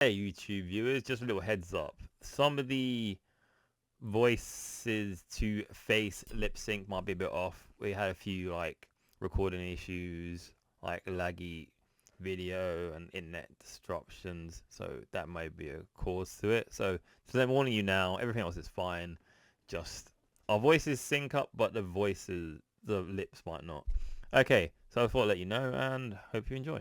Hey, YouTube viewers, just a little heads up. Some of the voices to face lip sync might be a bit off. We had a few like recording issues, like laggy video and internet disruptions, so that might be a cause to it. So I'm warning you now, everything else is fine. Just our voices sync up, but the lips might not. Okay, so I thought I'd let you know and hope you enjoy.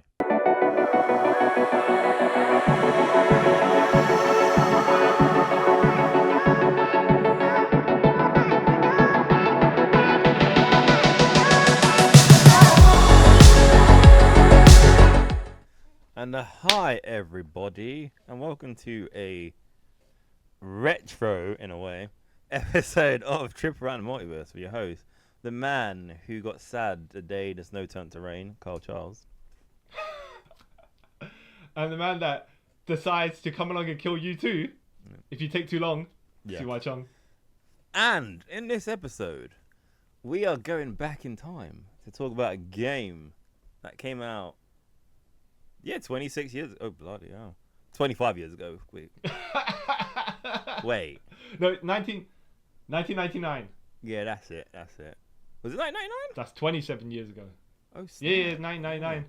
And hi everybody, and welcome to a retro, in a way, episode of Trip Around the Multiverse with your host, the man who got sad the day the snow turned to rain, Carl Charles. And the man that decides to come along and kill you too, if you take too long, CY Chung. And in this episode, we are going back in time to talk about a game that came out 26 years. Oh, bloody hell. 25 years ago. Wait. No, 1999. Yeah, that's it. Was it 1999? That's 27 years ago. Oh, yeah, 1999.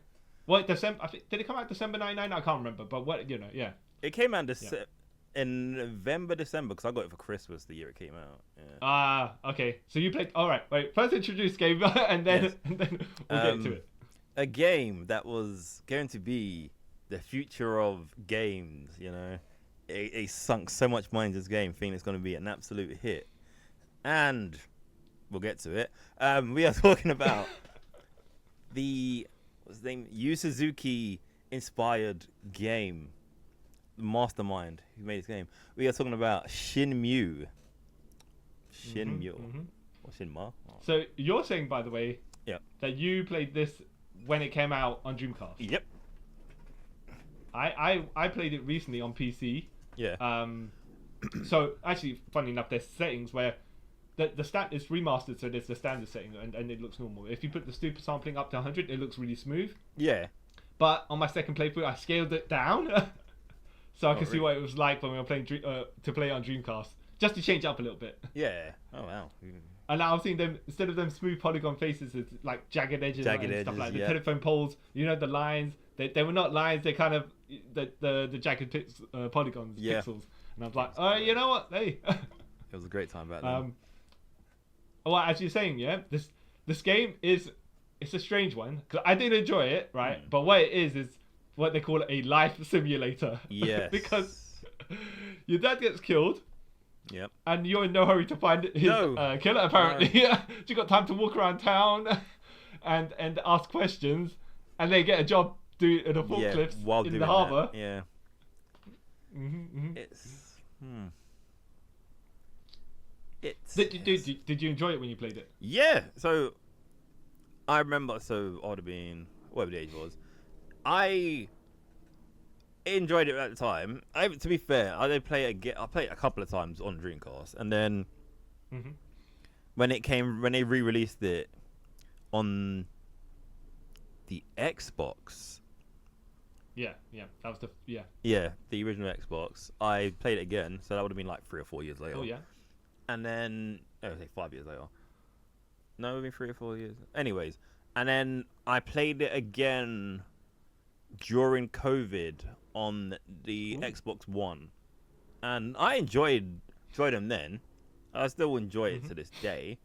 What, December? Did it come out December 99? I can't remember, but yeah. It came out in November, December, because I got it for Christmas the year it came out. Okay. So you played. All right. Wait. First introduce game, and then we'll get into it. A game that was going to be the future of games, you know. It sunk so much money into this game, thinking it's going to be an absolute hit. And we'll get to it. We are talking about what's his name? Yu Suzuki inspired game. The mastermind who made this game. We are talking about Shen Mue. Or Shinma. Oh. So you're saying, by the way, that you played this when it came out on Dreamcast. Yep. I played it recently on PC. Yeah. So actually, funny enough, there's settings where the stat is remastered, so there's the standard setting and it looks normal. If you put the super sampling up to 100, it looks really smooth. Yeah. But on my second playthrough, I scaled it down, so I could see what it was like when we were playing to play on Dreamcast, just to change it up a little bit. Yeah. Oh wow. And now I've seen them, instead of them smooth polygon faces, it's like jagged edges and stuff like that. The telephone poles, the lines, they were not lines, they kind of, the jagged polygons, pixels. And I was like, oh, you know what, hey. It was a great time back then. Well, as you're saying, this game it's a strange one, because I did enjoy it, right? But what it is what they call a life simulator. Yes. Because your dad gets killed. Yep. And you're in no hurry to find his killer, apparently. No. You got time to walk around town and ask questions, and they get a job doing the forklifts in the harbour. Yeah. Mm-hmm. It's. Did you enjoy it when you played it? Yeah. So I remember. So I would have been whatever the age was. I enjoyed it at the time. To be fair, I did play it. I played it a couple of times on Dreamcast, and then when they re-released it on the Xbox. Yeah, that was the original Xbox. I played it again, so that would have been like 3 or 4 years later. Oh yeah. And then I say 5 years later. No, it would have been 3 or 4 years. Anyways, and then I played it again during COVID on the Xbox One, and I enjoyed them then. I still enjoy it to this day.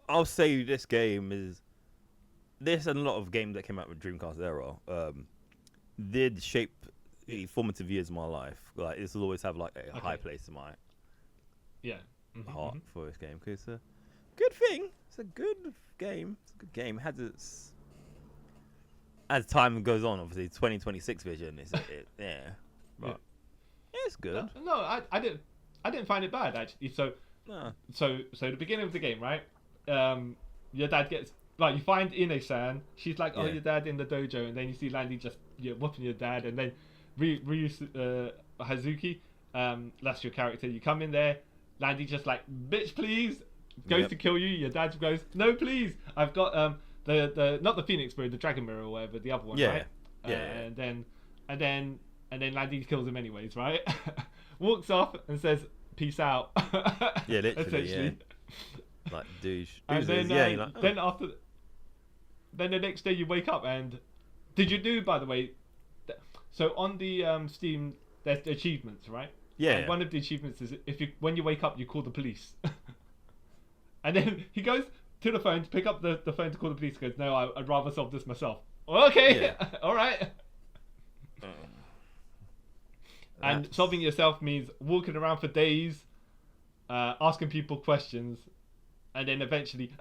I'll say this game is this, and a lot of games that came out with Dreamcast era did shape the formative years of my life. Like this will always have like a high place in my heart for this game, because it's a good thing. It's a good game. It has its. As time goes on, obviously, 2026 vision is but it's good. No, I didn't find it bad actually. So the beginning of the game, right? Your dad gets you find Ine-san. She's like, your dad in the dojo, and then you see Landy just whooping your dad, and then Ryu Hazuki, that's your character. You come in there, Landy just like, bitch, please, goes to kill you. Your dad goes, no, please, I've got the not the Phoenix Mirror, the Dragon Mirror or whatever, the other one, right? And then Landy kills him anyways, right? Walks off and says, "Peace out." Yeah, literally. Like douche. And then, like, oh. then the next day you wake up and did you do, by the way? So on the Steam, there's the achievements, right? Yeah. And one of the achievements is when you wake up, you call the police. And then he goes to the phone to pick up the phone to call the police. He goes, "No, I'd rather solve this myself." Well, okay, yeah. All right. And solving it yourself means walking around for days, asking people questions, and then eventually,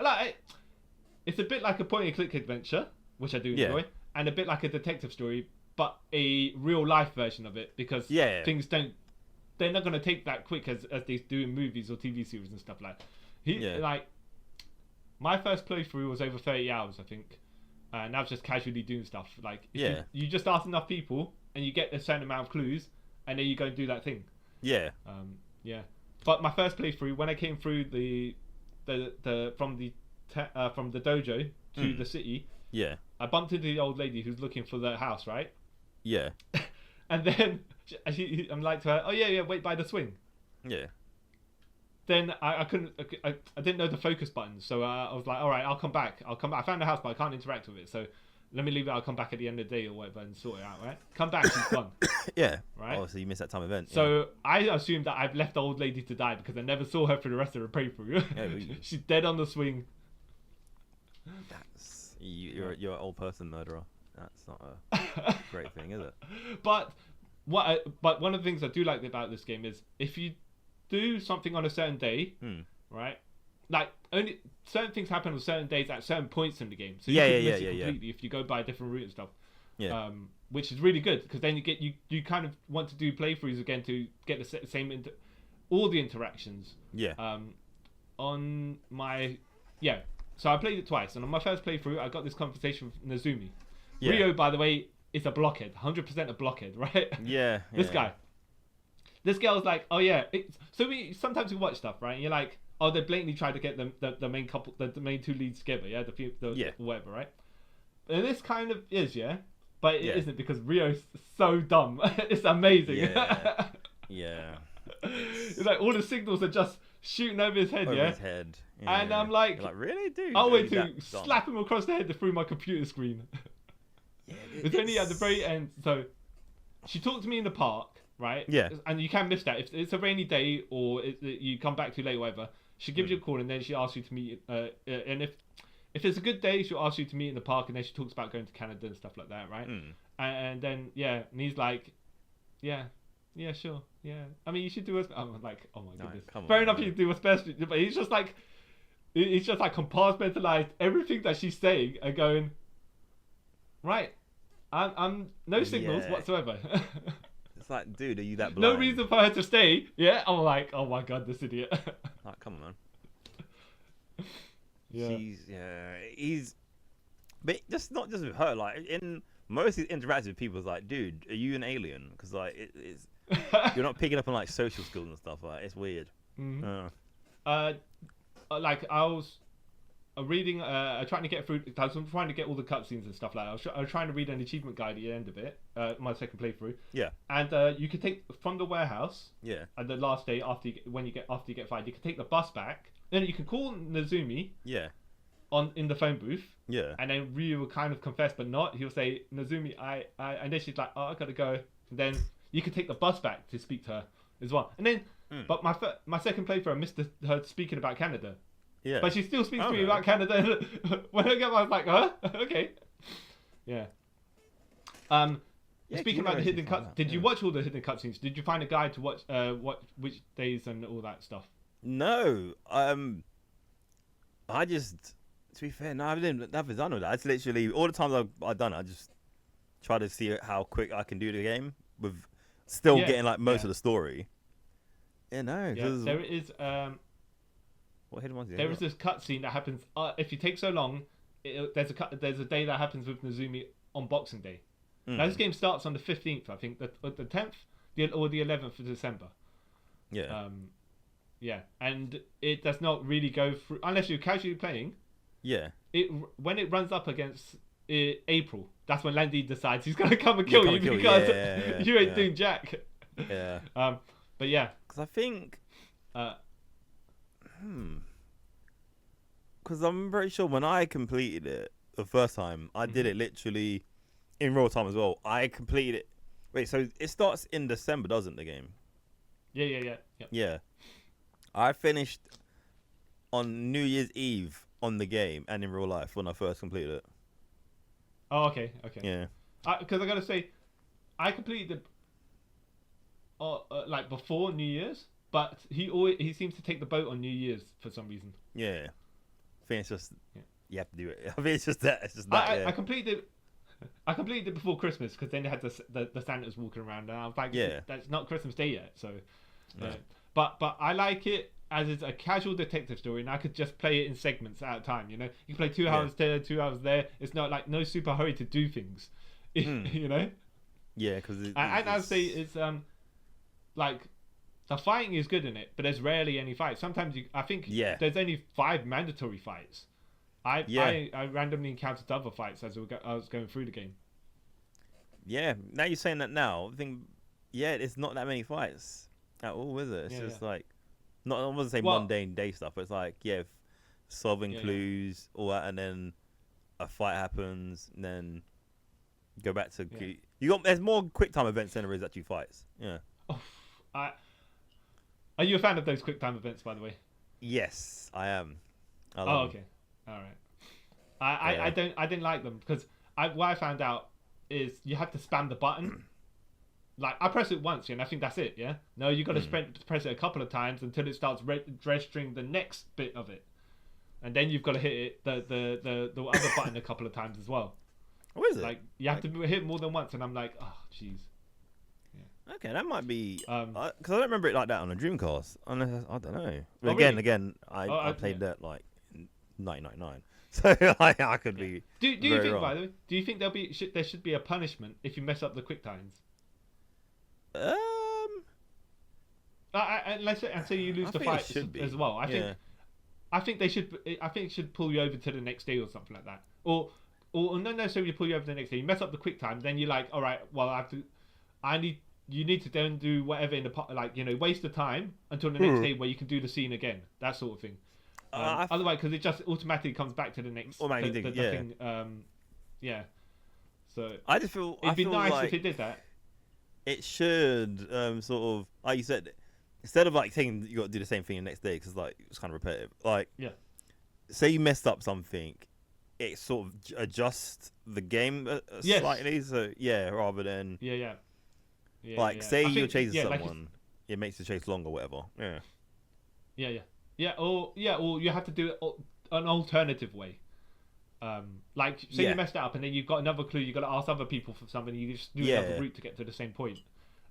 it's a bit like a point-and-click adventure, which I do enjoy, and a bit like a detective story, but a real-life version of it, because things they're not going to take that quick as they do in movies or TV series and stuff like that. Like, my first playthrough was over 30 hours, I think, and I was just casually doing stuff. Like, you just ask enough people, and you get a certain amount of clues, and then you go and do that thing. Yeah. But my first playthrough, when I came through from the dojo to the city, I bumped into the old lady who's looking for the house, right? Yeah. And then I'm like to her, "Oh yeah, wait by the swing." Yeah. Then I didn't know the focus button, so I was like, "All right, I'll come back. I found the house, but I can't interact with it, so let me leave it. I'll come back at the end of the day or whatever and sort it out." Right? Come back, she's gone. Yeah. Right. Oh, so you missed that time event. So I assumed that I've left the old lady to die because I never saw her for the rest of the playthrough. She's dead on the swing. That's you're an old person murderer. That's not a great thing, is it? But one of the things I do like about this game is if you do something on a certain day, right? Like only certain things happen on certain days at certain points in the game. So you can miss it completely if you go by a different route and stuff. Yeah. Which is really good because then you kind of want to do playthroughs again to get the same all the interactions. Yeah. So I played it twice, and on my first playthrough, I got this conversation with Nezumi. Yeah. Rio, by the way, is a blockhead, 100% a blockhead, right? Yeah. This guy. This girl's like, "Oh yeah." Sometimes we watch stuff, right? And you're like, "Oh, they blatantly tried to get the main couple, the main two leads together, yeah, the whatever, right?" And this kind of is, but it isn't because Rio's so dumb. It's amazing. Yeah. Yeah. It's like all the signals are just shooting over his head, His head. Yeah. And I'm like, really, dude? I went to slap him across the head through my computer screen. Yeah, it's only at the very end. So she talked to me in the park, right? Yeah. And you can miss that if it's a rainy day or you come back too late, or whatever. She gives you a call and then she asks you to meet. And if it's a good day, she'll ask you to meet in the park, and then she talks about going to Canada and stuff like that, right? And then and he's like, yeah, sure, yeah. I mean, you should do what's. I'm like, oh my goodness. Fair enough, you do what's best, but he's just like compartmentalized everything that she's saying and going, right. I'm no signals whatsoever. It's like, dude, are you that blind? No reason for her to stay. Yeah, I'm like, oh my god, this idiot. Like, come on, man. He's, but just not just with her. Like in most of his interactions with people, it's like, dude, are you an alien? Because like it's you're not picking up on like social skills and stuff. Like it's weird. Mm-hmm. Like I was reading, trying to get through. I was trying to get all the cutscenes and stuff like that. I was trying to read an achievement guide at the end of it. My second playthrough. Yeah. And you could take from the warehouse. Yeah. And the last day after you get fired, you can take the bus back. Then you can call Nezumi. Yeah. In the phone booth. Yeah. And then Ryu will kind of confess, but not. He'll say, "Nezumi, I," and then she's like, "Oh, I gotta go." And then you can take the bus back to speak to her as well. And then, but my second playthrough, I missed her speaking about Canada. Yeah. But she still speaks to me about Canada. When I get, I was like, huh? Okay. Yeah. Speaking about the hidden cutscenes, did you watch all the hidden cutscenes? Did you find a guide to watch which days and all that stuff? No. I just, to be fair, no, I didn't. Never done all that. It's literally all the times I've done it, I just try to see how quick I can do the game with still getting like most of the story. Yeah, no. Yeah, there is. What hidden ones? There is this cutscene that happens. If you take so long, there's a day that happens with Nezumi on Boxing Day. Now this game starts on the 15th, I think, the 10th, or the 11th of December. Yeah. Yeah, and it does not really go through unless you're casually playing. Yeah. When it runs up against April. That's when Landy decides he's gonna come and kill you because you ain't doing jack. Yeah. But yeah, because I think, because I'm very sure when I completed it the first time, I did it literally in real time as well. I completed it. Wait, so it starts in December, doesn't the game? Yeah. Yeah. I finished on New Year's Eve on the game and in real life when I first completed it. Oh, okay. Yeah. Because I gotta say, I completed like before New Year's, but he seems to take the boat on New Year's for some reason. Yeah. I think it's just you have to do it. I think it's just that. It's just that. I completed it before Christmas because then they had the Santas walking around, and I was like, that's not Christmas Day yet. So, but I like it as it's a casual detective story, and I could just play it in segments at a time. You know, you can play 2 hours there, 2 hours there. It's not like no super hurry to do things. You know. Yeah, because I'd say it's like the fighting is good in it, but there's rarely any fights. Sometimes I think there's only 5 mandatory fights. I randomly encountered other fights as I was going through the game. Yeah, now you're saying that now, I think it's not that many fights at all, is it? It's just like I wasn't say mundane day stuff, but it's like solving clues, all that, and then a fight happens, and then go back to there's more quick time events than there is actually fights. Yeah. Are you a fan of those quick time events, by the way? Yes, I am. Okay. All right. I didn't like them because what I found out is you have to spam the button. Like I press it once, and I think that's it. Yeah. No, you got to press it a couple of times until it starts registering the next bit of it, and then you've got to hit the other button a couple of times as well. What is it? Like you have to hit more than once, and I'm like, oh, jeez. Yeah. Okay, that might be because I don't remember it like that on a Dreamcast. I don't know. But again, I played that like in 1999, so I could be. Do you think, wrong. by the way, do you think there should be a punishment if you mess up the quick times? Let's say you lose the fight as well. I think they should. I think it should pull you over to the next day or something like that. Or not necessarily pull you over the next day. You mess up the quick time, then you're like, all right, well, you need to then do whatever in the waste the time until the next day where you can do the scene again, that sort of thing. Otherwise, because it just automatically comes back to the next thing. So I just feel it'd be nice like if it did that. It should sort of, like you said, instead of like saying you got to do the same thing the next day because like it's kind of repetitive. Like, say you messed up something, it sort of adjusts the game slightly. So rather than say you're chasing someone, it makes the chase longer, or whatever. Or you have to do it an alternative way. Like say you messed it up and then you've got another clue, you've got to ask other people for something, you just do another route to get to the same point.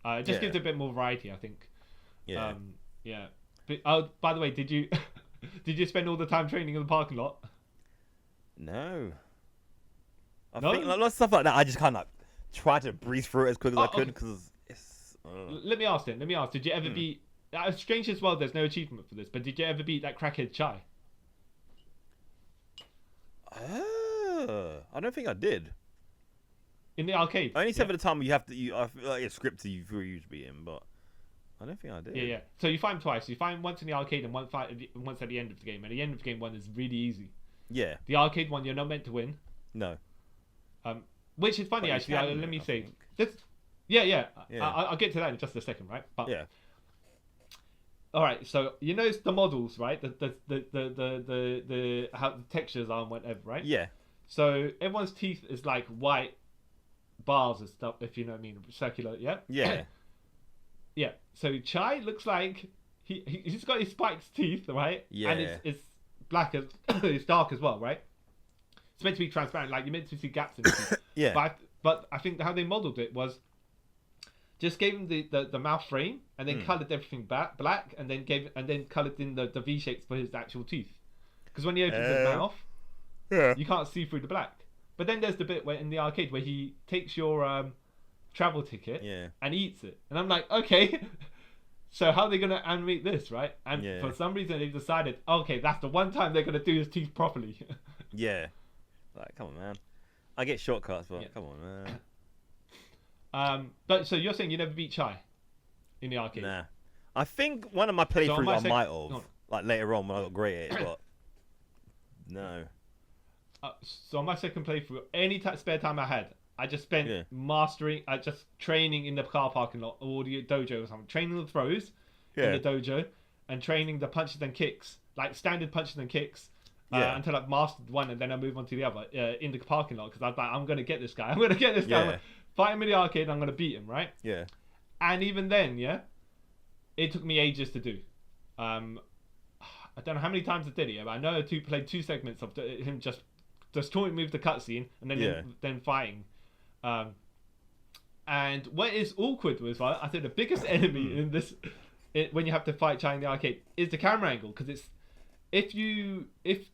It just gives a bit more variety, I think. But, by the way, did you spend all the time training in the parking lot? No. I think lots of stuff like that I just kind of tried to breeze through it as quick as I could because it's Let me ask, did you ever beat strange as well, there's no achievement for this, but did you ever beat that crackhead Chai? I don't think I did. In the arcade? I only said for the time I feel like it's scripted you for you to beat him, but I don't think I did. Yeah. So you find him twice. You find once in the arcade and once at the end of the game. And the end of the game one is really easy. Yeah. The arcade one, you're not meant to win. No. Which is funny, actually. Let me say. I'll get to that in just a second, right? But all right, so you know it's the models, right? The how the textures are and whatever, right? Yeah. So everyone's teeth is like white bars and stuff, if you know what I mean, circular. Yeah. Yeah. Yeah. So Chai looks like he's got his spiked teeth, right? Yeah. And it's black as it's dark as well, right? It's meant to be transparent, like you're meant to see gaps in the teeth. Yeah. But I think how they modelled it was just gave him the mouth frame and then coloured everything black and then coloured in the V shapes for his actual teeth. Because when he opens his mouth, you can't see through the black. But then there's the bit where in the arcade where he takes your travel ticket and eats it, and I'm like, okay, so how are they gonna animate this, right? And for some reason they've decided, okay, that's the one time they're gonna do his teeth properly. Yeah, like come on, man. I get shortcuts, but come on, man. But so you're saying you never beat Chai in the arcade? Nah. I think one of my playthroughs I might have, like later on when I got great at it, but no. So on my second playthrough, any spare time I had, I just spent mastering, just training in the car parking lot or the dojo or something, training the throws in the dojo and training the punches and kicks, like standard punches and kicks, until I've mastered one and then I move on to the other in the parking lot because I was like, I'm going to get this guy. I'm going to get this guy. Yeah. Fight him in the arcade and I'm going to beat him, right? Yeah. And even then, it took me ages to do. I don't know how many times I did it, but I know I played 2 segments of him just taunting me with the cutscene and then fighting. And what is awkward was, I think the biggest enemy in this, when you have to fight Chai in the arcade, is the camera angle, because it's if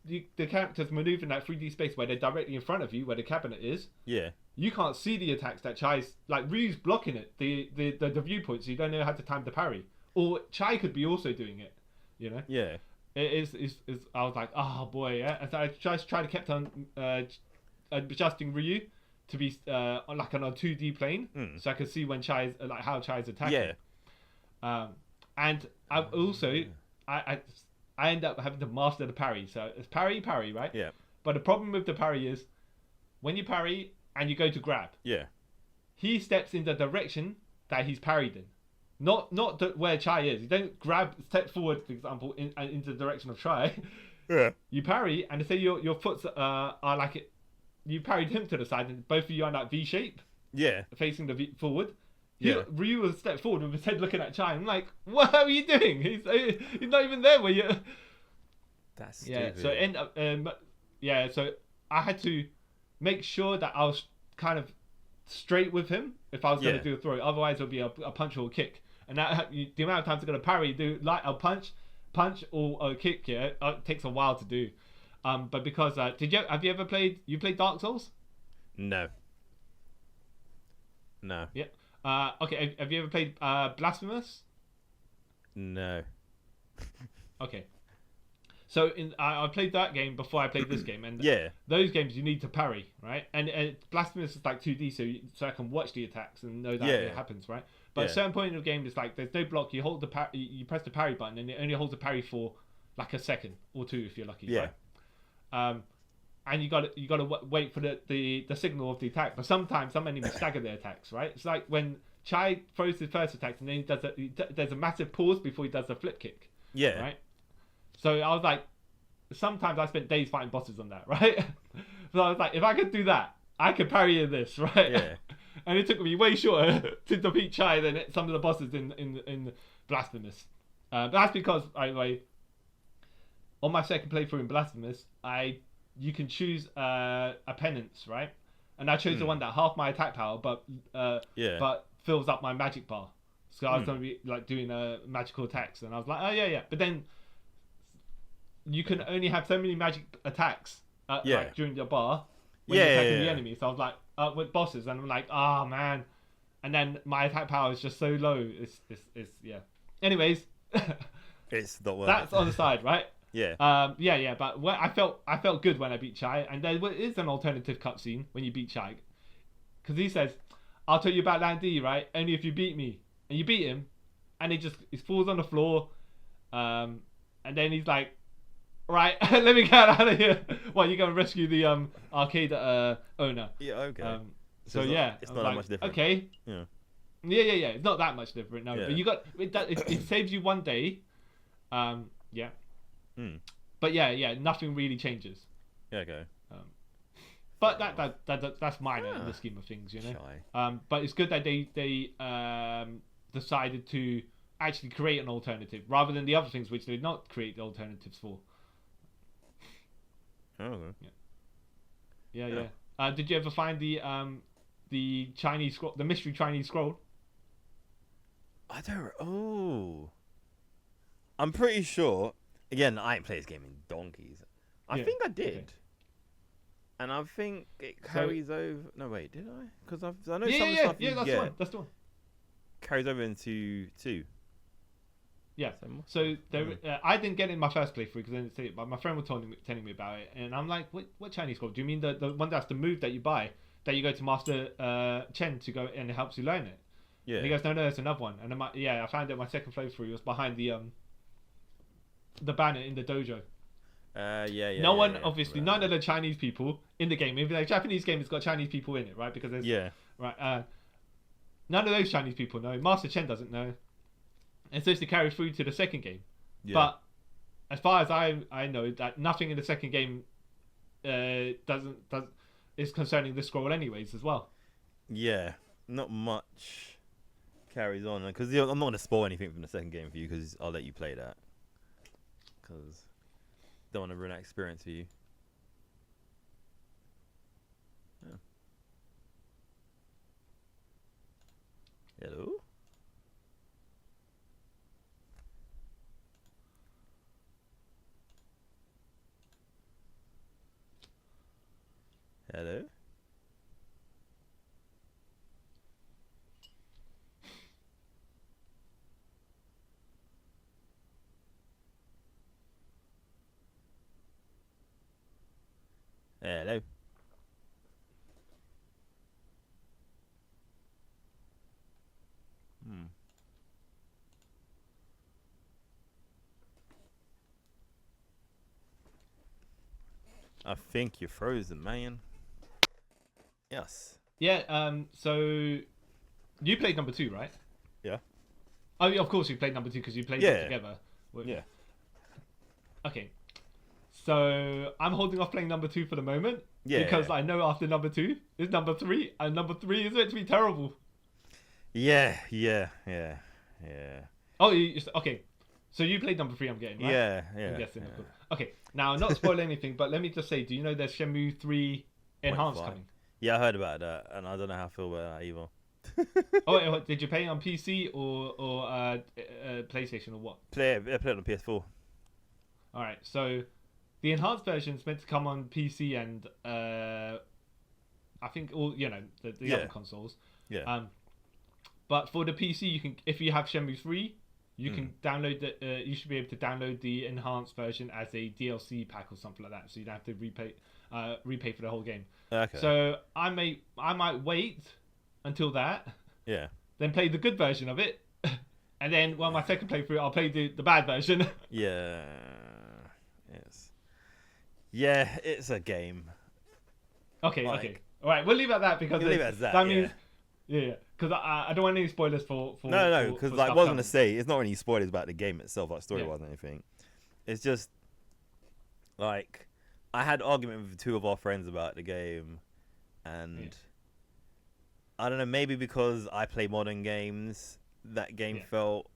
the characters maneuver in that 3D space where they're directly in front of you, where the cabinet is, you can't see the attacks that Chai's, like Ryu's blocking it, the viewpoint, so you don't know how to time the parry, or Chai could be also doing it, you know. Yeah. It is. I was like, oh boy, And so I just tried to keep on adjusting Ryu to be like on a 2D plane, so I could see when Chai's how Chai's attacking. Yeah. And I've also I end up having to master the parry. So it's parry, right? Yeah. But the problem with the parry is when you parry and you go to grab. Yeah. He steps in the direction that he's parried in. Not where Chai is. You don't step forward, for example, into the direction of Chai. Yeah. You parry, and say your foots are like it. You parried him to the side, and both of you are in that V shape. Yeah. Facing the forward. Yeah. Ryu will step forward with his head looking at Chai. I'm like, what are you doing? He's not even there where you. That's stupid. So end up. So I had to make sure that I was kind of straight with him if I was going to do a throw. Otherwise, it'll be a punch or a kick. And that the amount of times I'm going to parry, do like a punch or a kick, it takes a while to do. But because have you ever played Dark Souls? No. Yeah. Okay. Have you ever played Blasphemous? No. Okay. So I played that game before I played this game, and those games you need to parry, right? And Blasphemous is like 2D, so I can watch the attacks and know that it happens, right? But at a certain point in the game, it's like there's no block. You hold you press the parry button, and it only holds the parry for like a second or 2 if you're lucky, right? And you got to wait for the signal of the attack. But sometimes some enemies stagger their attacks, right? It's like when Chai throws his first attack, and then there's a massive pause before he does the flip kick. Yeah. Right. So I was like, sometimes I spent days fighting bosses on that, right? So I was like, if I could do that, I could parry in this, right? Yeah. And it took me way shorter to defeat Chai than some of the bosses in Blasphemous. But that's because on my second playthrough in Blasphemous, you can choose a penance, right? And I chose the one that half my attack power, but fills up my magic bar. So I was going to be like doing magical attacks, and I was like, oh yeah. But then you can only have so many magic attacks like, during your bar when you're attacking the enemy. So I was like, with bosses, and I'm like, oh man. And then my attack power is just so low. It's Anyways, it's not worth that's on the side, right? Yeah. But I felt good when I beat Chai, and there is an alternative cutscene when you beat Chai, because he says, "I'll tell you about Landy, right? Only if you beat me." And you beat him, and he falls on the floor, and then he's like, "Right, let me get out of here." Well, you go and rescue the arcade owner. Yeah. Okay. So it's not that much different. Okay. Yeah. Yeah. It's not that much different. No, but it saves you one day. Yeah. But nothing really changes. Yeah, okay. But that's minor in the scheme of things, you know. Shy. But it's good that they decided to actually create an alternative rather than the other things which they did not create the alternatives for. Oh. Okay. Yeah. Did you ever find the Chinese scroll, the mystery Chinese scroll? I don't. Oh. I'm pretty sure. Again, I ain't played this game in donkeys. I think I did. Okay. And I think it carries over. No, wait, did I? Because I know some of the stuff you that's get the one. That's the one. Carries over into 2. Yeah. So there, I didn't get it in my first playthrough because my friend was telling me about it, and I'm like, what Chinese called? Do you mean the one that's the move that you buy, that you go to Master Chen to go and it helps you learn it? Yeah. And he goes, no, there's another one. And I found it my second playthrough. It was behind the banner in the dojo. Obviously, none of the Chinese people in the game, even though the Japanese game has got Chinese people in it, right? Because there's none of those Chinese people know. Master Chen doesn't know. It's supposed to carry through to the second game. Yeah. But as far as I know, that nothing in the second game is concerning this scroll anyways as well. Yeah, not much carries on, because I'm not going to spoil anything from the second game for you, because I'll let you play that, because don't want to ruin that experience for you. Hello? Hello? Hello? I think you're frozen, man. Yes. Yeah, so you played number 2, right? Yeah. Oh, yeah, of course you played number 2 because you played it together. Yeah. Okay. So I'm holding off playing number 2 for the moment. Yeah. Because I know after number 2 is number 3, and number 3 is meant to be terrible. Yeah. Oh, okay. So you played number 3, I'm getting, right? Yeah. I'm guessing, of course. Okay, now, not spoil anything, but let me just say, do you know there's Shen Mue 3 Enhanced coming? Yeah, I heard about that, and I don't know how I feel about that either. Oh, wait, did you play it on PC or PlayStation or what? I played it on PS4. Alright, so the enhanced version is meant to come on PC and I think all the other consoles. Yeah. But for the PC, you can, if you have Shenmue 3, you can download you should be able to download the enhanced version as a DLC pack or something like that. So you don't have to repay for the whole game. Okay. So I might wait until that. Yeah. Then play the good version of it, and then my second playthrough, I'll play the bad version. Yeah. Yes. Yeah, it's a game. Okay. Okay. All right, we'll leave it at that because leave it as that means because I don't want any spoilers for no, because like I was gonna say, it's not any spoilers about the game itself, like story wise or anything. It's just like I had argument with 2 of our friends about the game, and I don't know, maybe because I play modern games, that game felt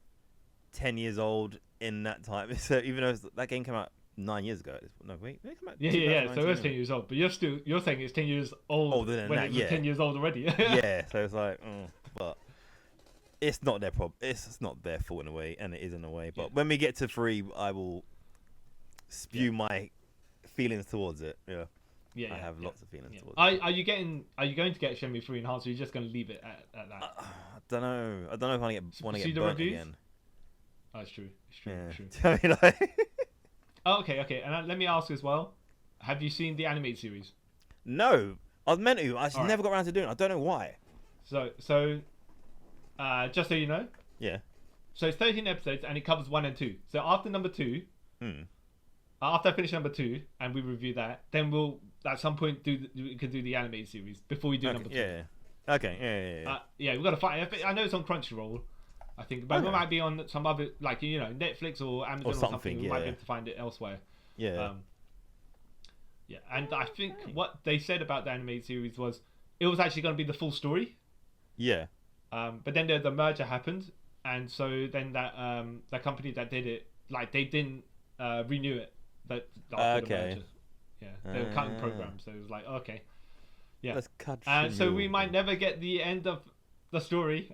10 years old in that time. So even though that game came out 9 years ago. No, wait, it came out. Yeah. So it's 10 years old, but you're saying it's 10 years old older than when that. it was 10 years old already. Yeah. So it's like, but it's not their problem. It's not their fault in a way, and it is in a way. But when we get to 3, I will spew my feelings towards it. I have lots of feelings towards it. Are you going to get Shenmue 3 Enhanced, or are you just going to leave it at that? I don't know. I don't know if I want to get burnt again. Oh, it's true. It's true. Yeah. It's true. I mean, like... Okay. And let me ask as well. Have you seen the animated series? No. I was meant to. I just never got around to doing it. I don't know why. So, just so you know. Yeah. So it's 13 episodes, and it covers 1 and 2. So after number 2, after I finish number 2, and we review that, then we'll at some point we could do the animated series before we do number 2. Yeah. Okay. Yeah. We've got to find. I know it's on Crunchyroll, I think, but it might be on some other, like Netflix or Amazon or something. We might be able to find it elsewhere. Yeah. And I think what they said about the animated series was it was actually going to be the full story. Yeah. But then the merger happened, and so then that company that did it, like, they didn't renew it. After the merger. Yeah, they were cutting programs, so it was like, okay. Yeah. Let's cut. And so we might never get the end of the story.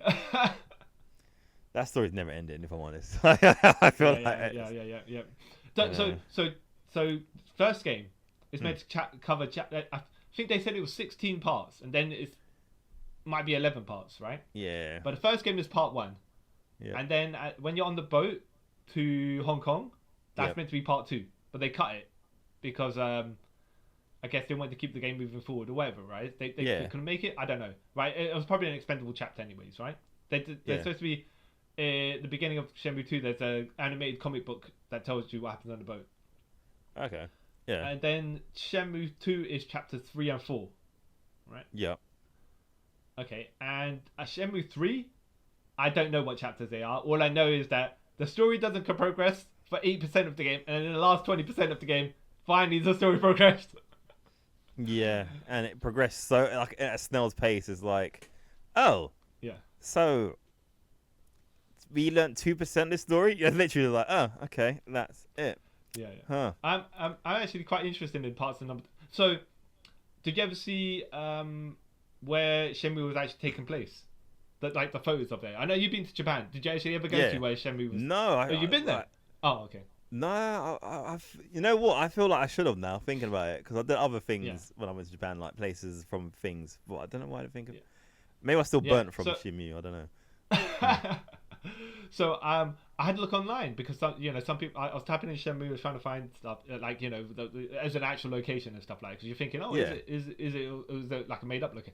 That story's never ending, if I'm honest. I feel like yeah. So first game is meant to cover. I think they said it was 16 parts, and then it might be 11 parts, right? Yeah. But the first game is part 1. Yeah. And then when you're on the boat, to Hong Kong. That's meant to be part 2, but they cut it because I guess they wanted to keep the game moving forward or whatever, right? They couldn't make it. I don't know, right? It was probably an expendable chapter, anyways, right? There's supposed to be the beginning of Shen Mue 2. There's an animated comic book that tells you what happens on the boat. Okay. Yeah. And then Shen Mue 2 is chapters 3 and 4, right? Yeah. Okay, and Shen Mue 3, I don't know what chapters they are. All I know is that the story doesn't progress for 8% of the game, and in the last 20% of the game, finally the story progressed. Yeah, and it progressed so like at a snail's pace. Is like, oh, yeah. So we learned 2% this story. You're literally like, oh, okay, that's it. Yeah. Huh. I'm actually quite interested in parts of number. So, did you ever see where Shenmue was actually taking place? Like the photos of it. I know you've been to Japan. Did you actually ever go to where Shenmue was? No, you've been there. Oh, okay. No, I've. You know what? I feel like I should have now thinking about it because I did other things when I went to Japan, like places from things. But I don't know why I didn't think of. Maybe I still burnt from Shenmue. I don't know. So I had to look online because some people. I was tapping in Shenmue, was trying to find stuff like as an actual location and stuff like. Because you're thinking, is it like a made up location?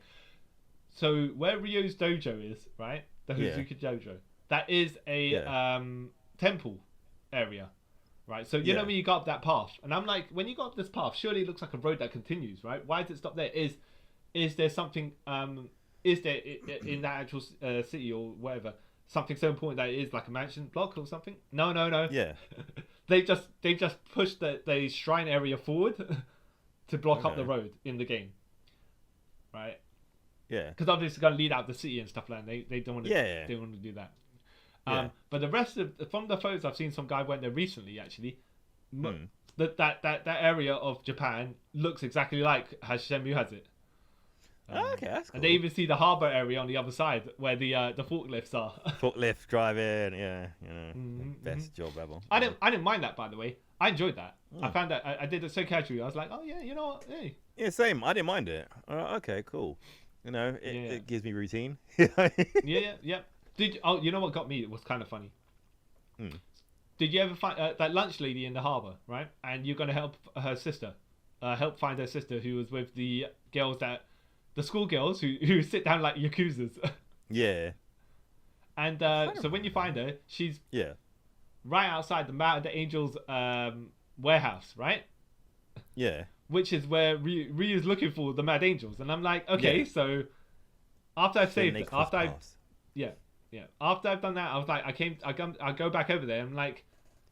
So where Ryo's dojo is, right? The Hazuka dojo. That is a temple area, right? So you know when you go up that path, and I'm like, when you go up this path, surely it looks like a road that continues, right? Why does it stop there? Is there something? Is there in that actual city or whatever something so important that it is like a mansion block or something? No. Yeah. they just pushed the shrine area forward to block up the road in the game, right? Yeah. Because obviously it's going to lead out the city and stuff like that. They don't want to. They don't want to do that. But the rest of from the photos I've seen, some guy went there recently. Actually, that area of Japan looks exactly like how Shenmue has it. Okay, that's cool. And they even see the harbour area on the other side where the forklifts are. Forklift driving, best job ever. I didn't mind that, by the way. I enjoyed that. I found that I did it so casually. I was like, oh yeah, you know what? Hey. Yeah, same. I didn't mind it. Okay, cool. You know, it gives me routine. yeah. You know what got me? It was kind of funny. Did you ever find that lunch lady in the harbour, right? And you're going to help her sister, help find her sister who was with the girls the schoolgirls who sit down like yakuzas. Yeah. And so when you find her, she's right outside the Mad Angel's warehouse, right? Yeah. Which is where Ryu's looking for the Mad Angels, and I'm like, okay, so after I've saved it, after I've done that, I was like, I go back over there. I'm like,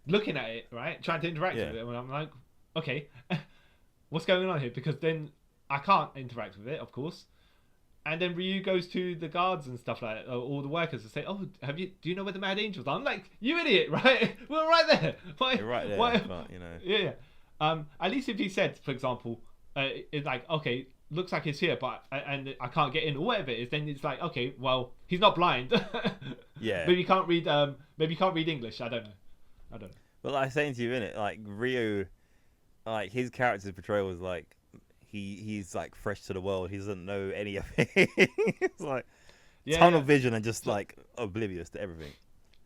looking at it, right, trying to interact with it, and I'm like, okay, what's going on here? Because then I can't interact with it, of course. And then Ryu goes to the guards and stuff like that, all the workers, and say, "Oh, do you know where the Mad Angels are?" I'm like, "You idiot, right? We're right there. Why, You're right there, but, you know." Yeah. At least if he said, for example, it's like, okay, looks like it's here, but and I can't get in, or whatever it is, then it's like, okay, well, he's not blind. Yeah. Maybe he can't read. Maybe he can't read English. I don't know. But like I was saying to you, innit, like Ryu, like his character's portrayal was like. He's like fresh to the world. He doesn't know any of it. It's like tunnel vision and just like oblivious to everything.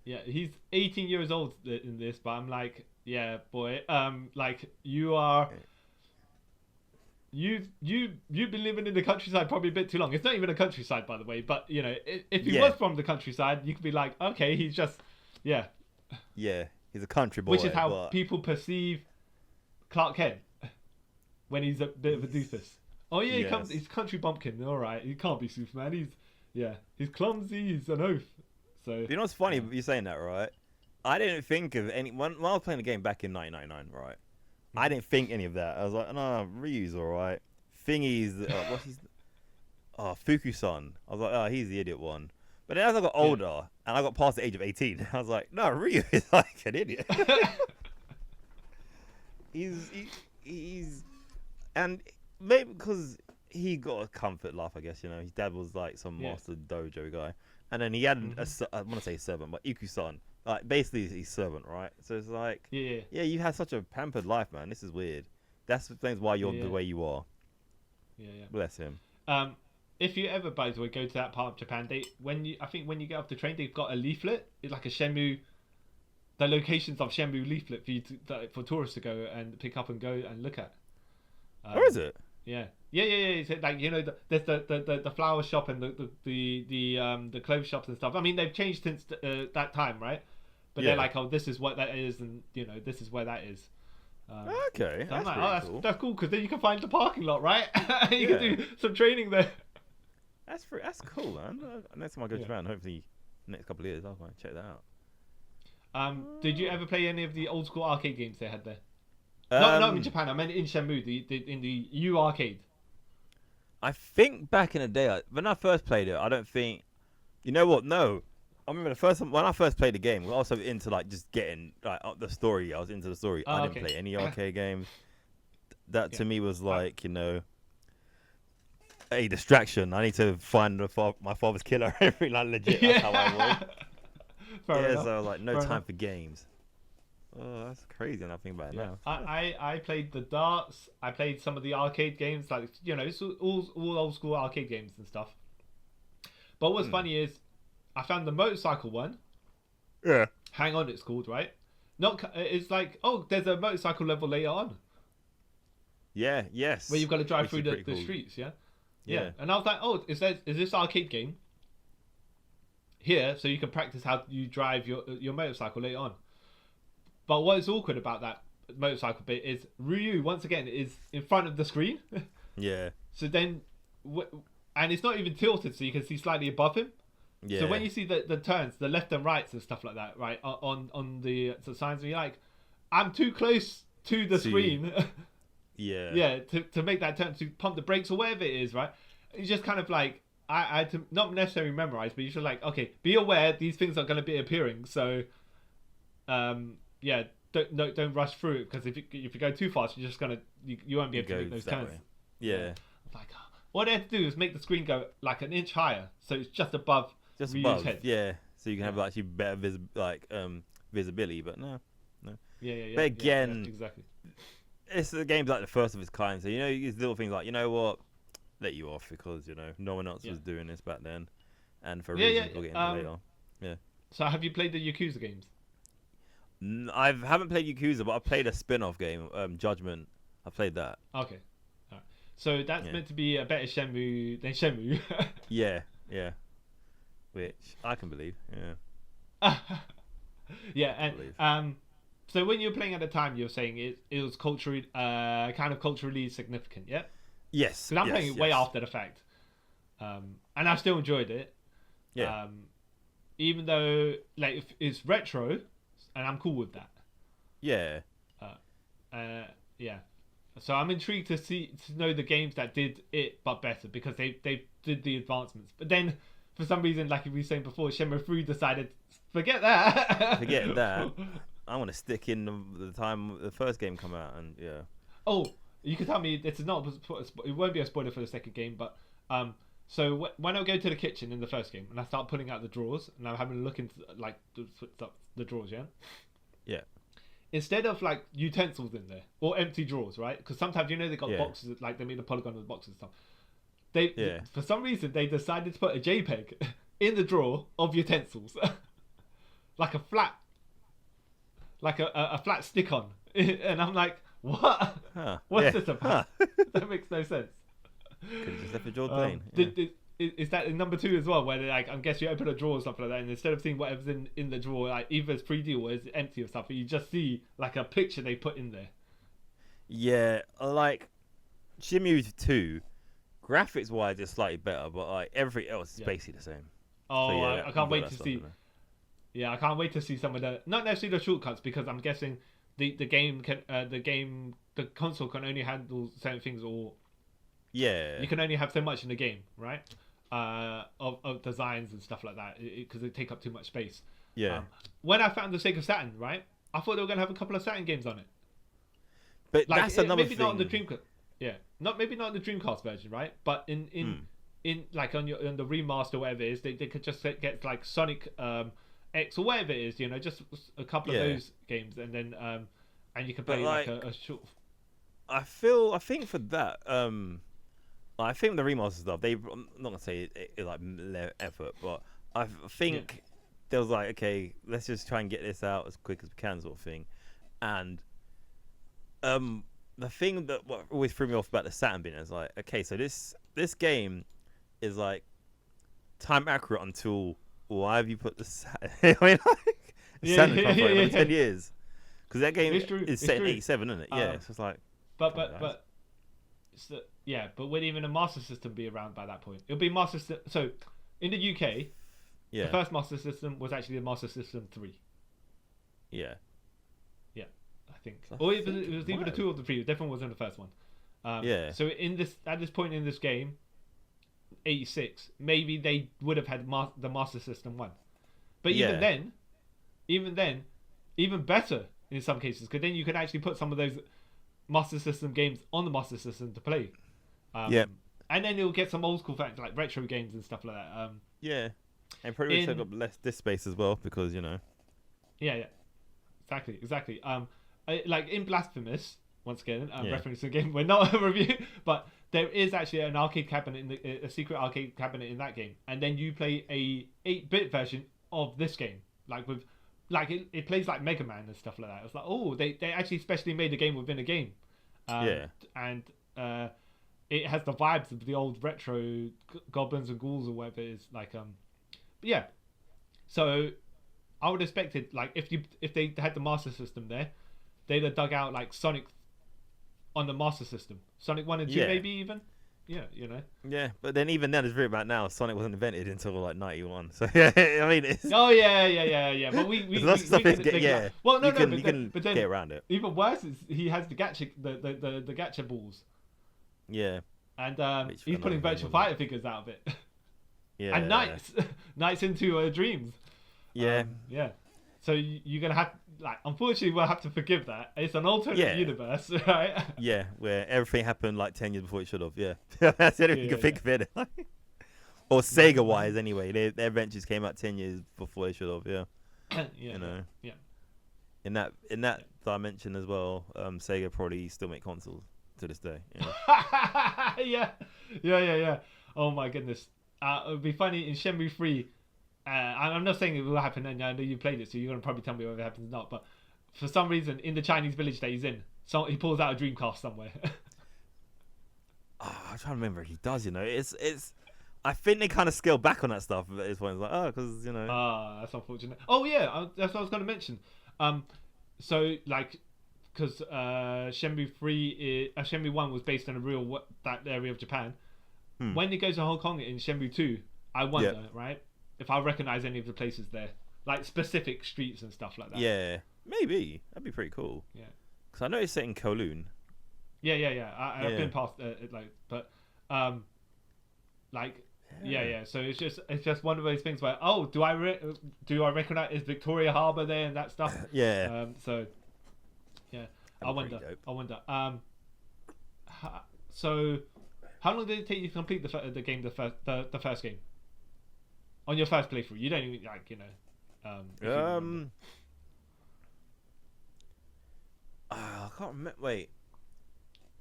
Yeah, he's 18 years old in this, but I'm like, yeah, boy, like you are. You've been living in the countryside probably a bit too long. It's not even a countryside, by the way. But you know, if he was from the countryside, you could be like, okay, he's just, yeah, he's a country boy. Which is how people perceive Clark Kent. When he's a bit of a doofus. Oh yeah, he's country bumpkin. All right, he can't be Superman. He's clumsy. He's an oaf. So you know what's funny? You saying that, right? I didn't think of any when I was playing the game back in 1999, right? I didn't think any of that. I was like, no, Ryu's all right. Thingy's what's his? Fuku-san. I was like, oh, he's the idiot one. But then as I got older and I got past the age of 18, I was like, no, Ryu is like an idiot. he's And maybe because he got a comfort life, I guess, you know. His dad was like some master dojo guy. And then he had, I want to say servant, but Iku-san. Like, basically, he's servant, right? So it's like, you had such a pampered life, man. This is weird. That's the things why you're the way you are. Yeah. Bless him. If you ever, by the way, go to that part of Japan, I think when you get off the train, they've got a leaflet. It's like a Shenmue the locations of Shen Mue leaflet for you for tourists to go and pick up and go and look at. Where is it? Yeah. It's like, you know, there's the flower shop and the clothes shops and stuff. I mean, they've changed since that time, right? But they're like, oh, this is what that is, and you know, this is where that is. Okay, so I'm that's like, really oh, cool. that's cool, because then you can find the parking lot, right? You can do some training there. That's cool, man. Next time I go to Japan, hopefully next couple of years, I'll check that out. Did you ever play any of the old school arcade games they had there? Not in Japan. I meant in Shenmue, in the U arcade. I think back in the day, when I first played it, I don't think. You know what? No, I remember the first time when I first played the game. I was also into like just getting like up the story. I was into the story. I didn't play any arcade games. That to me was like, you know, a distraction. I need to find my father's killer. Every like legit. That's how I was. Fair enough. So I was like, no time for games. Oh, that's crazy when I think about it now. I played the darts. I played some of the arcade games, like, you know, it's all old school arcade games and stuff. But what's funny is, I found the motorcycle one. Yeah. Hang On, it's called, right? It's like, oh, there's a motorcycle level later on. Yeah. Yes. Where you've got to drive through the streets. Yeah. And I was like, oh, is this arcade game here, so you can practice how you drive your motorcycle later on. But what is awkward about that motorcycle bit is Ryu, once again, is in front of the screen. Yeah. So then, and it's not even tilted, so you can see slightly above him. Yeah. So when you see the turns, the left and rights and stuff like that, right, on the signs, and you're like, I'm too close to the screen. Yeah. Yeah, to make that turn, to pump the brakes or whatever it is, right? It's just kind of like, I had to not necessarily memorize, but you're just like, okay, be aware these things are going to be appearing, so yeah, don't rush through it, because if you go too fast, you're just gonna you won't be able to make those turns. Yeah. Like, what they have to do is make the screen go like an inch higher, so it's just above Ryu's head. Yeah, so you can have actually better visibility. But no. Yeah. But again, exactly. It's the game's like the first of its kind, so you know these little things like, you know what, let you off because you know no one else was doing this back then, and for reasons we'll get into later. Yeah. So have you played the Yakuza games? I haven't played Yakuza, but I've played a spin-off game, Judgment. I played that. Okay. All right. So that's meant to be a better Shenmue than Shenmue. Yeah. Which I can believe. Yeah. Yeah, and so when you were playing at the time, you were saying it was culturally, kind of culturally significant, yeah? Yes. Because I'm playing it way after the fact, and I still enjoyed it. Yeah. Even though like it's retro, and I'm cool with that. Yeah. Yeah. So I'm intrigued to know the games that did it but better, because they did the advancements. But then for some reason, like we were saying before, Shenmue 3 decided forget that. Forget that. I want to stick in the time the first game come out, and yeah. Oh, you can tell me it's not. It won't be a spoiler for the second game, but so when I go to the kitchen in the first game and I start pulling out the drawers and I'm having a look into like the drawers, yeah. Yeah. Instead of like utensils in there or empty drawers, right? Because sometimes they got boxes, like they made a polygon with boxes and stuff. They for some reason they decided to put a JPEG in the drawer of utensils, like a flat stick on, and I'm like, what? What's this about? That makes no sense. Could have just left the drawer plain. Is that in number 2 as well, where like I guess you open a drawer or something like that, and instead of seeing whatever's in the drawer, like either it's 3D or it's empty or stuff, you just see like a picture they put in there. Yeah, like Shen Mue 2, graphics wise it's slightly better, but like everything else is basically the same. Oh, so, I can't wait to see. Yeah, I can't wait to see some of the, not necessarily the shortcuts, because I'm guessing the console can only handle certain things, or you can only have so much in the game, right? Of designs and stuff like that, because they take up too much space. Yeah. When I found the Sega Saturn, right, I thought they were gonna have a couple of Saturn games on it. But like, that's another maybe thing. Not on the Dreamcast. Yeah, maybe not the Dreamcast version, right? But in like on the remaster, whatever it is, they could just get like Sonic X or whatever it is, just a couple of those games, and then and you can play like a short. I think for that, I think the remaster stuff, I'm not gonna say it like effort, but I think there was like, okay, let's just try and get this out as quick as we can, sort of thing. And the thing that what always threw me off about the Saturn bin is like, okay, so this game is like time accurate until why have you put the Saturn? I mean, like, Saturn come for like 10 years because that game is set in '87, isn't it? Yeah, so it's like, but yeah, but would even a Master System be around by that point? It'll be Master System. So in the UK, the first Master System was actually the Master System 3. Yeah. I think, or it was either the 2 or the 3. It definitely wasn't the first one. So at this point in this game, 86, maybe they would have had the Master System 1. But even then, even better in some cases, because then you could actually put some of those Master System games on the Master System to play. And then you'll get some old school factors like retro games and stuff like that. And probably take up less disk space as well because exactly. Like in Blasphemous, once again, referencing the game, we're not a review, but there is actually an arcade cabinet a secret arcade cabinet in that game, and then you play a 8-bit version of this game, it plays like Mega Man and stuff like that. It's like, oh, they actually specially made a game within a game, and it has the vibes of the old retro goblins and ghouls or whatever it is, So I would expect it, like if they had the Master System there, they'd have dug out like Sonic on the Master System, Sonic 1 and 2 maybe even. Yeah, but then even then, it's very about now. Sonic wasn't invented until like '91. So I mean, it's... yeah. But we well, no, you can get around it. Even worse is he has the gacha balls. Yeah, and he's putting Virtual Fighter figures out of it. Yeah, and nights into dreams. Yeah. So you're gonna have, unfortunately, we'll have to forgive that. It's an alternate universe, right? Yeah, where everything happened like 10 years before it should have. Yeah, that's the only way you can think of it. Or Sega-wise, anyway, their ventures came out 10 years before they should have. Yeah. In that dimension as well, Sega probably still make consoles to this day. Yeah. Oh my goodness. It would be funny in Shenmue 3. I'm not saying it will happen, and I know you played it, so you're going to probably tell me whether it happens or not, but for some reason, in the Chinese village that he's in, so he pulls out a Dreamcast somewhere. I'm trying to remember if he does, It's I think they kind of scale back on that stuff at this point. It's like, because, that's unfortunate. Oh, yeah, that's what I was going to mention. So, because Shenmue 1 was based on that area of Japan. When he goes to Hong Kong in Shenmue 2, I wonder, right, if I recognize any of the places there, like specific streets and stuff like that. Yeah, maybe that'd be pretty cool. Yeah, because I know it's set in Kowloon. Yeah. I've been past So it's just one of those things where do I recognize, is Victoria Harbour there and that stuff? Yeah. I wonder. So how long did it take you to complete the game, the first game? On your first playthrough, you don't even I can't remember. Wait,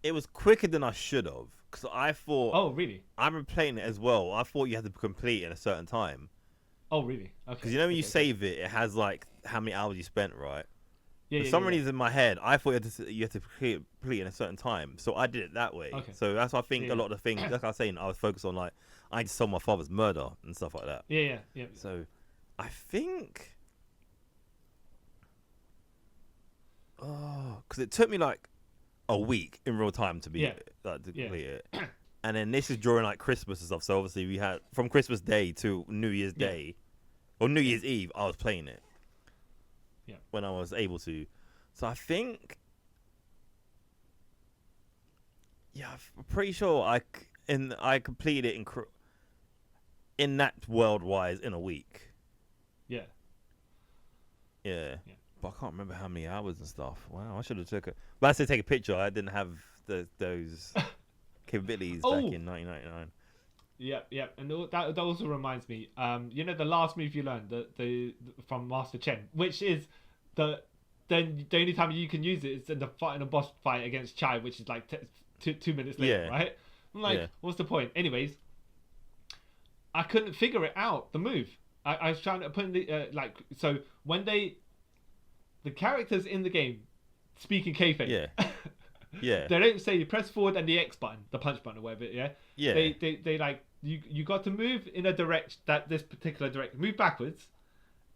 it was quicker than I should have because I thought. Oh, really? I'm replaying it as well. I thought you had to complete in a certain time. Oh, really? Okay. Because when you save it, it has like how many hours you spent, right? Yeah. For some reason in my head, I thought you had to complete in a certain time, so I did it that way. Okay. So that's why I think a lot of the things, like I was saying, I was focused on I just saw my father's murder and stuff like that. Yeah. So I think, because it took me like a week in real time to complete it, and then this is during like Christmas and stuff. So obviously we had from Christmas Day to New Year's Day, or New Year's Eve, I was playing it. Yeah. When I was able to, so I think, I'm pretty sure I completed it in that world-wise in a week. Yeah. But I can't remember how many hours and stuff. Wow, I should have took it. But I said take a picture. I didn't have those capabilities back in 1999. Yeah, and that also reminds me. The last move you learned, the from Master Chen, which is the only time you can use it is in a boss fight against Chai, which is like 2 minutes later, right? I'm like, what's the point? Anyways, I couldn't figure it out, the move. I was trying to put in the so when the characters in the game speak in kayfabe. Yeah. Yeah. They don't say you press forward and the X button, the punch button or whatever. Yeah. Yeah. They like you got to move in a this particular direction. Move backwards,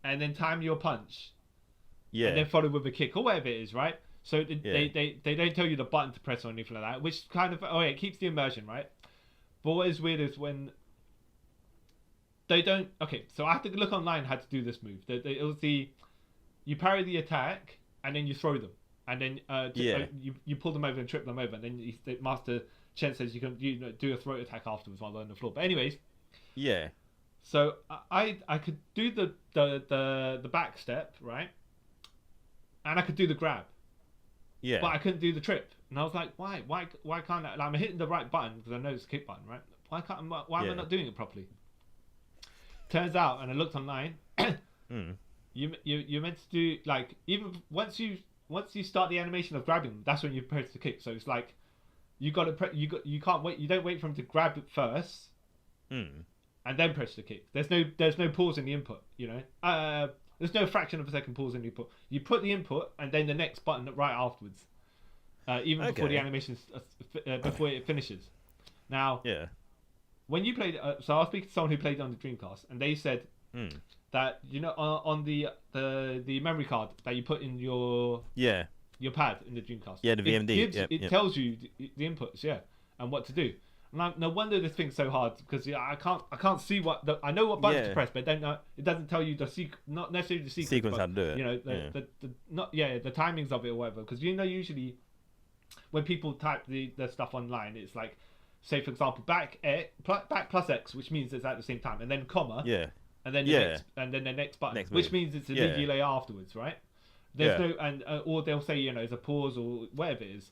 and then time your punch. Yeah. And then follow with a kick or whatever it is, right? So they don't tell you the button to press or anything like that, which kind of it keeps the immersion, right? But what is weird is when they don't. Okay, so I have to look online how to do this move. It was you parry the attack and then you throw them, and then you pull them over and trip them over, and then Master Chen says you can do a throat attack afterwards while they're on the floor. But anyways, yeah. So I could do the back step, right, and I could do the grab. Yeah. But I couldn't do the trip, and I was like, why can't I? Like, I'm hitting the right button because I know it's a kick button, right? Why am I not doing it properly? Turns out, and I looked online, you're meant to do like even once you start the animation of grabbing them, that's when you press the kick. So it's like you can't wait. You don't wait for him to grab it first, and then press the kick. There's no pause in the input. There's no fraction of a second pause in the input. You put the input and then the next button right afterwards, even before the animation before it finishes. Now, when you played, so I was speaking to someone who played on the Dreamcast, and they said that on the memory card that you put in your pad in the Dreamcast, the VMD, it tells you the inputs, and what to do. No wonder this thing's so hard because I can't see I know what buttons to press, but I don't know. It doesn't tell you not necessarily the sequence how to do it. The timings of it or whatever. Because usually when people type the stuff online, it's like, say for example, back plus X, which means it's at the same time, and then comma, and then the next button, which means it's a big delay afterwards, right? There's no or they'll say it's a pause or whatever it is.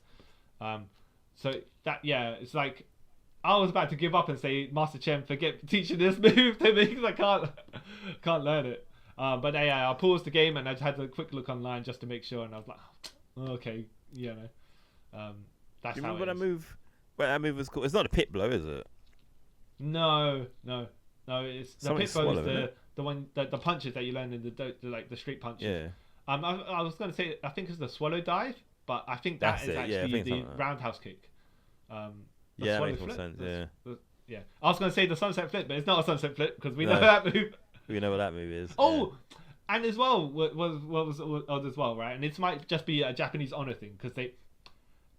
So that it's like. I was about to give up and say, Master Chen, forget teaching this move to me because I can't learn it. But I paused the game and I just had a quick look online just to make sure, and I was like, okay, that's do you how remember it that is. move? Well, that move was cool. It's not a pit blow, is it? No. It's the pit blow is the one the punches that you learn in the street punches. Yeah. I was going to say I think it's the swallow dive, but I think that's actually the roundhouse kick. That makes more sense. Yeah. I was going to say the sunset flip, but it's not a sunset flip because we know that move. We know what that move is. Oh, and as well, what was as well, right? And this might just be a Japanese honor thing because they.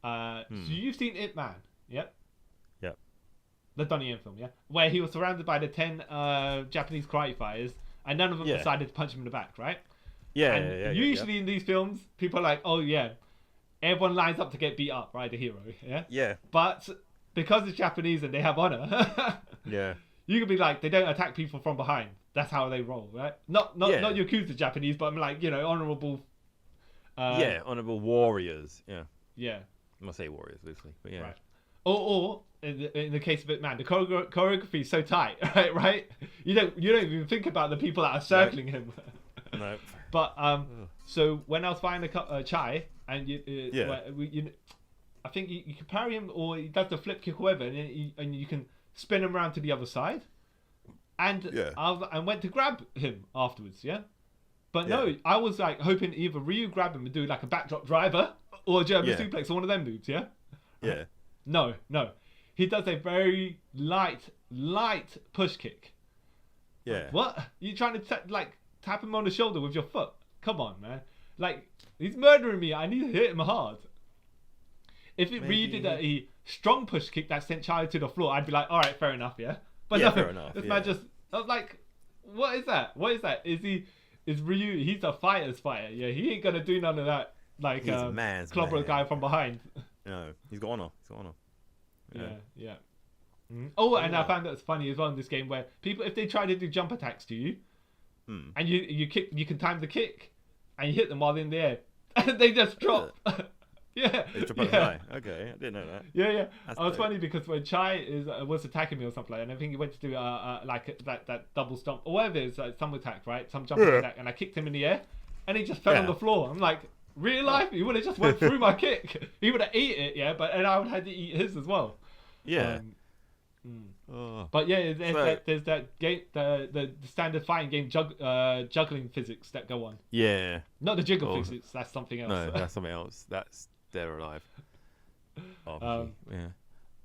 So you've seen Ip Man, yep. Yep. The Donnie Yen film, yeah, where he was surrounded by the 10 Japanese karate fighters, and none of them decided to punch him in the back, right? Usually in these films, people are like, oh yeah, everyone lines up to get beat up, right? The hero, yeah. Yeah. But because it's Japanese and they have honor, you could be like, they don't attack people from behind. That's how they roll, right? Not Yakuza Japanese, but I'm like, honorable. Honorable warriors. Yeah. Yeah. I'm gonna say warriors loosely, but yeah. Right. Or in the case of it, man, the choreography is so tight, right? You don't even think about the people that are circling him. No. But so when I was fighting Chai, and I think you can parry him, or he does the flip kick or whatever, and you can spin him around to the other side. And I went to grab him afterwards, But no, I was like hoping either Ryu grab him and do like a backdrop driver or a German suplex or one of them moves, Yeah. No. He does a very light push kick. Yeah. What? You trying to tap him on the shoulder with your foot? Come on, man. Like, he's murdering me. I need to hit him hard. If Ryu did a strong push kick that sent Charlie to the floor, I'd be like, all right, fair enough, But no, fair enough. This man just, I was like, what is that? Is Ryu, he's a fighter's fighter. Yeah, he ain't gonna do none of that. Like, he's a man's clobber man. a guy from behind. No, he's got honor. Yeah. Mm-hmm. Oh, and I found that it's funny as well in this game where people, if they try to do jump attacks to you, and you kick, you can time the kick, and you hit them while they're in the air, and they just drop. Yeah. They drop out the eye. Okay, I didn't know that. Yeah. That's I was dope. funny because when Chai was attacking me or something, and I think he went to do that double stomp or whatever it is, some attack, right? Some jump attack, and I kicked him in the air, and he just fell on the floor. I'm like, real life, he would have just went through my kick. He would have eaten it, but and I would have had to eat his as well. Yeah. But yeah, there's that game, the standard fighting game juggling physics that go on. Yeah. Not the jiggle physics. That's something else. No, that's something else. That's Dead or Alive. Yeah.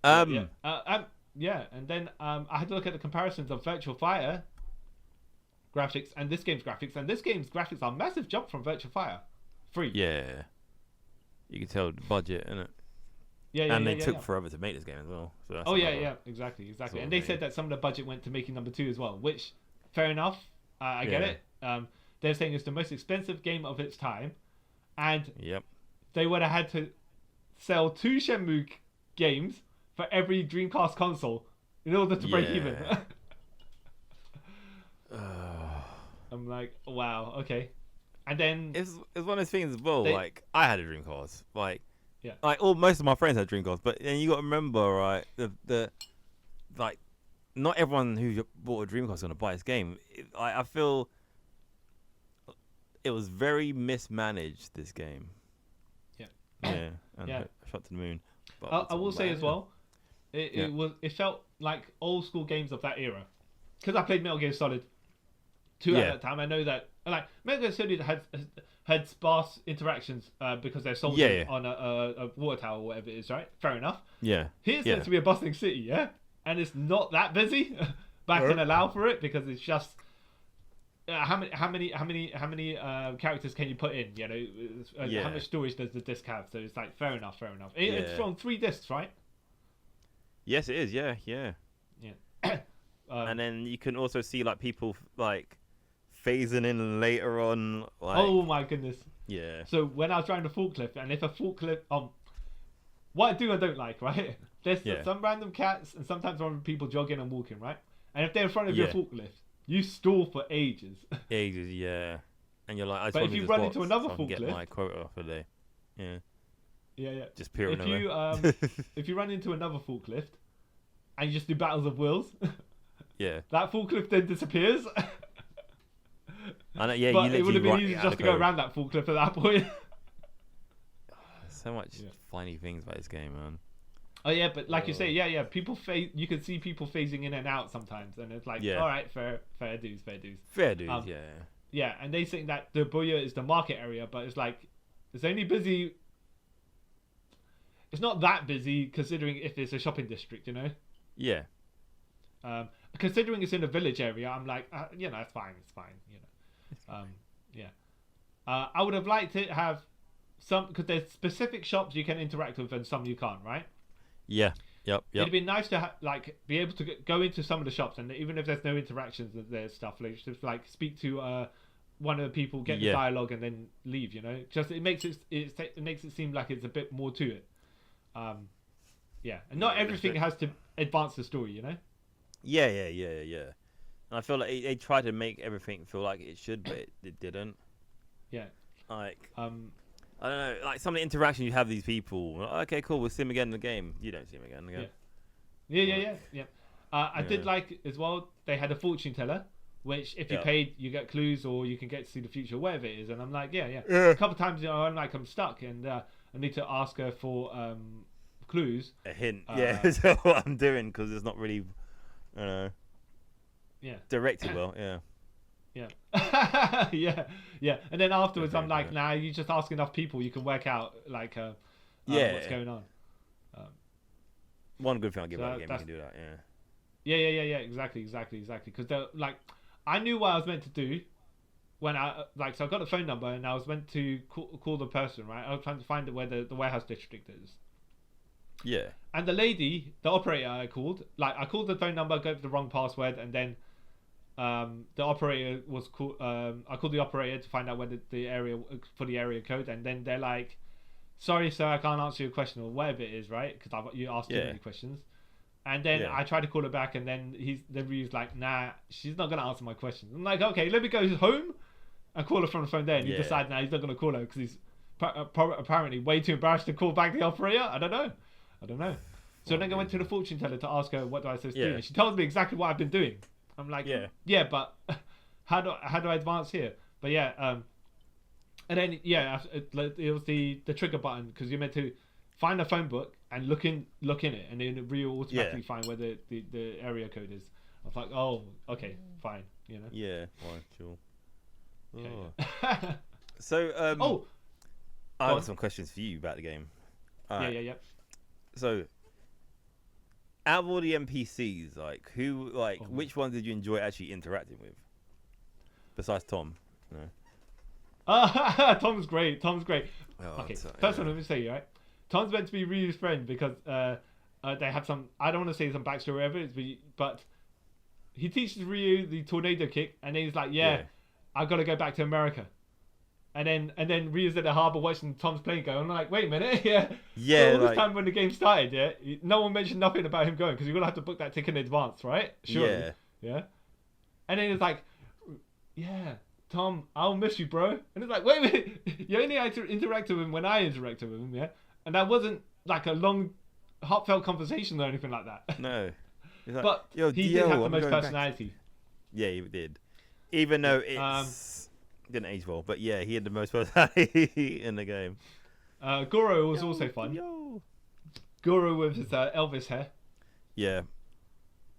And then I had to look at the comparisons of Virtual Fighter graphics and this game's graphics, and this game's graphics are a massive jump from Virtual Fighter 3. Yeah. You can tell the budget, innit? Yeah, and they took forever to make this game as well. So that's exactly. And they said that some of the budget went to making number 2 as well, which, fair enough. I get it. They're saying it's the most expensive game of its time, and they would have had to sell 2 Shenmue games for every Dreamcast console in order to break even. I'm like, wow, okay. And then it's one of those things as well. Like, I had a Dreamcast, like. Yeah. Like most of my friends had Dreamcast, but then you got to remember, right? The like, not everyone who bought a Dreamcast is gonna buy this game. I feel it was very mismanaged. This game. Yeah. Yeah. And shot to the moon. But I will say as well, it felt like old school games of that era, because I played Metal Gear Solid 2 at that time. I know that like Metal Gear Solid had sparse interactions because they're soldiers on a water tower or whatever it is, right? Fair enough. Yeah. Here's meant to be a bustling city, and it's not that busy. Back and allow for it because it's just how many characters can you put in? You know, how much storage does the disc have? So it's like fair enough. It's from 3 discs, right? Yes, it is. Yeah. And then you can also see like people like phasing in later on. Like, oh my goodness. Yeah. So when I was driving a forklift, and if a forklift, what I do I don't like, right? There's some random cats and sometimes random people jogging and walking, right? And if they're in front of your forklift, you stall for ages. Ages, yeah. And you're like, but if you run into another forklift, get my quota for the day. Yeah. Yeah. Just peering away. If you run into another forklift and you just do battles of wills, that forklift then disappears. I know, yeah, but it would have been easy just to go around that forklift at that point. So much funny things about this game, man. Oh yeah, but like you say, people you can see people phasing in and out sometimes, and it's like, all right, fair dues. Yeah, and they think that the Booyah is the market area, but it's like it's only busy. It's not that busy considering if it's a shopping district, you know. Yeah. Considering it's in a village area, I'm like, it's fine, you know. I would have liked to have some, because there's specific shops you can interact with and some you can't, right? Yeah. Yep. It'd be nice to be able to go into some of the shops, and even if there's no interactions, there's stuff like just like speak to one of the people, get the dialogue, and then leave. You know, just it makes it seem like it's a bit more to it. And not everything has to advance the story. You know. Yeah. And I feel like they tried to make everything feel like it should, but it didn't. Yeah. Like I don't know, like some of the interaction you have with these people. Like, okay, cool, we'll see him again in the game. You don't see him again. Yeah. I did like as well. They had a fortune teller, which if you paid, you get clues, or you can get to see the future, whatever it is. And I'm like, A couple of times, I'm stuck, and I need to ask her for clues. A hint. That's what I'm doing because it's not really, directed well. Yeah. And then afterwards, I'm like, nah, you just ask enough people, you can work out like, what's going on. One good thing I'll give about the game, you can do that. Yeah. Exactly. Because like, I knew what I was meant to do when so I got the phone number and I was meant to call the person, right? I was trying to find where the warehouse district is. Yeah. And the lady, the operator I called the phone number, gave the wrong password, and then the operator was called. I called the operator to find out where the area for the area code, and then they're like, "Sorry, sir, I can't answer your question," or whatever it is, right? Because you asked too many questions. And then I tried to call her back, and then he's like, "Nah, she's not gonna answer my questions." I'm like, "Okay, let me go home and call her from the phone there." And he decided, "Nah, he's not gonna call her because he's apparently way too embarrassed to call back the operator." I don't know. So then I went to the fortune teller to ask her what do I supposed to do, and she tells me exactly what I've been doing. I'm like, but how do I advance here? But and then it was the trigger button, because you're meant to find a phone book and look in it, and then Ryu automatically find where the area code is. I was like, oh, okay, fine, you know. Yeah, fine, sure. Yeah. So, I have some questions for you about the game. Yeah. So, out of all the NPCs, like which ones did you enjoy actually interacting with? Besides Tom, Tom's great. Oh, Okay, first one, let me say, right? Tom's meant to be Ryu's friend because they have some. I don't want to say some backstory or whatever, but he teaches Ryu the tornado kick, and then he's like, "Yeah. I got to go back to America." And then Ryu's at the harbor watching Tom's plane go. I'm like, wait a minute, So all this time when the game started, no one mentioned nothing about him going because you're gonna have to book that ticket in advance, right? Sure. Yeah. And then it's like, yeah, Tom, I'll miss you, bro. And it's like, wait a minute, you only had to interact with him when I interacted with him, and that wasn't like a long, heartfelt conversation or anything like that. No. Like, but he did have the most personality. Yeah, he did. Even though it's didn't age well, but yeah, he had the most personality in the game. Goro was also fun. Goro with his Elvis hair. Yeah.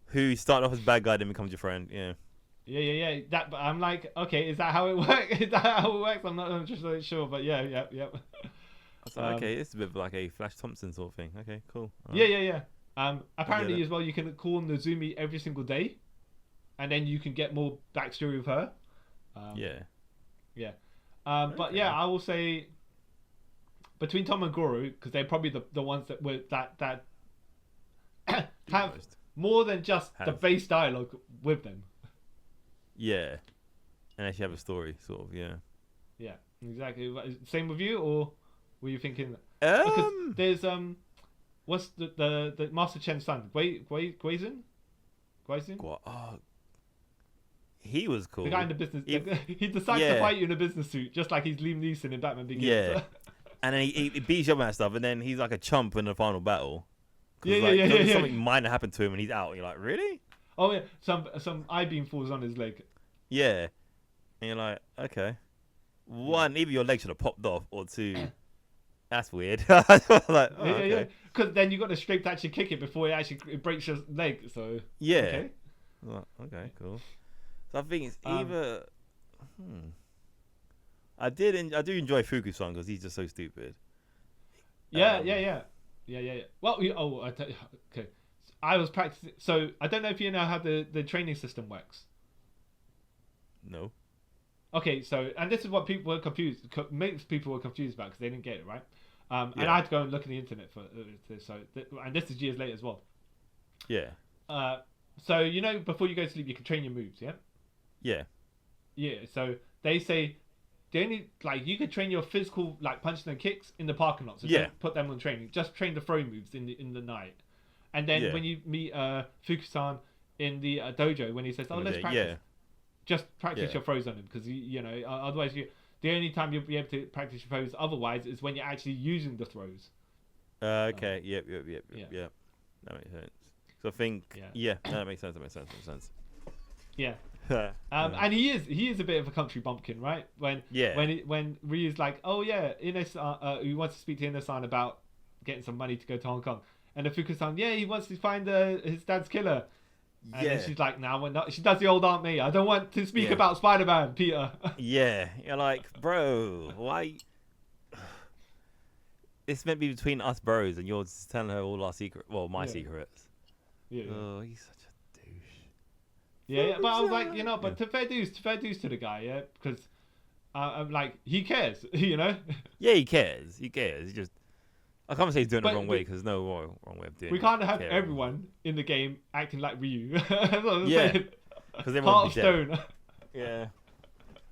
Who started off as bad guy, then becomes your friend. Yeah. Yeah. That, but I'm like, okay, is that how it works? Is that how it works? I'm not just really sure, but yeah. I was like, okay, it's a bit of like a Flash Thompson sort of thing. Okay, cool. Yeah. Apparently as well, you can call Nozumi every single day, and then you can get more backstory with her. But yeah, I will say between Tom and Goro, because they're probably the ones that were that have more than just the base dialogue with them. Yeah, and actually have a story, sort of. Yeah, exactly. Same with you, or were you thinking? Because there's what's the Master Chen's son, Guizhen? He was cool. The guy in the business. He decides to fight you in a business suit, just like he's Liam Neeson in Batman Begins. Yeah, and then he beats you up and stuff, and then he's like a chump in the final battle. Something minor happened to him, and he's out. And you're like, really? Oh yeah, some I-beam falls on his leg. Yeah, and you're like, okay. One, either your leg should have popped off, or two, that's weird. Like, okay. Because then you got the strength to actually kick it before it breaks your leg. So okay, cool. So I think it's either. I do enjoy Fuku-san because he's just so stupid. Yeah. Well, okay. I was practicing. So I don't know if you know how the training system works. No. Okay, so and this is what people were confused. Makes people were confused about because they didn't get it right. And I had to go and look at the internet for this. So and this is years later as well. Yeah. So before you go to sleep, you can train your moves. Yeah. Yeah. Yeah. So they say the only you could train your physical punching and kicks in the parking lot. So don't put them on training. Just train the throw moves in the night. And then when you meet Fuku-san in the dojo, when he says, let's practice, just practice your throws on him because otherwise the only time you'll be able to practice your throws otherwise is when you're actually using the throws. Okay. Yep. That makes sense. So I think that makes sense. Yeah. And he is a bit of a country bumpkin, right? When Ryu's like, oh yeah, he wants to speak to Ino-san about getting some money to go to Hong Kong, and the Fuku-san, he wants to find his dad's killer, and then she's like, no, we're not. She does the old Aunt May. I don't want to speak about Spider-Man, Peter. Yeah, you're like, bro, why? It's meant to be between us bros, and you're just telling her all our secrets. Well, my secrets. Yeah. Oh, he's such a douche. Yeah, but I was like, but to fair dues to the guy, because I'm like, he cares, Yeah, he cares. He just, I can't say he's doing it the wrong way because there's no wrong way of doing it. We can't have everyone in the game acting like Ryu. Because Heart of Stone. Yeah,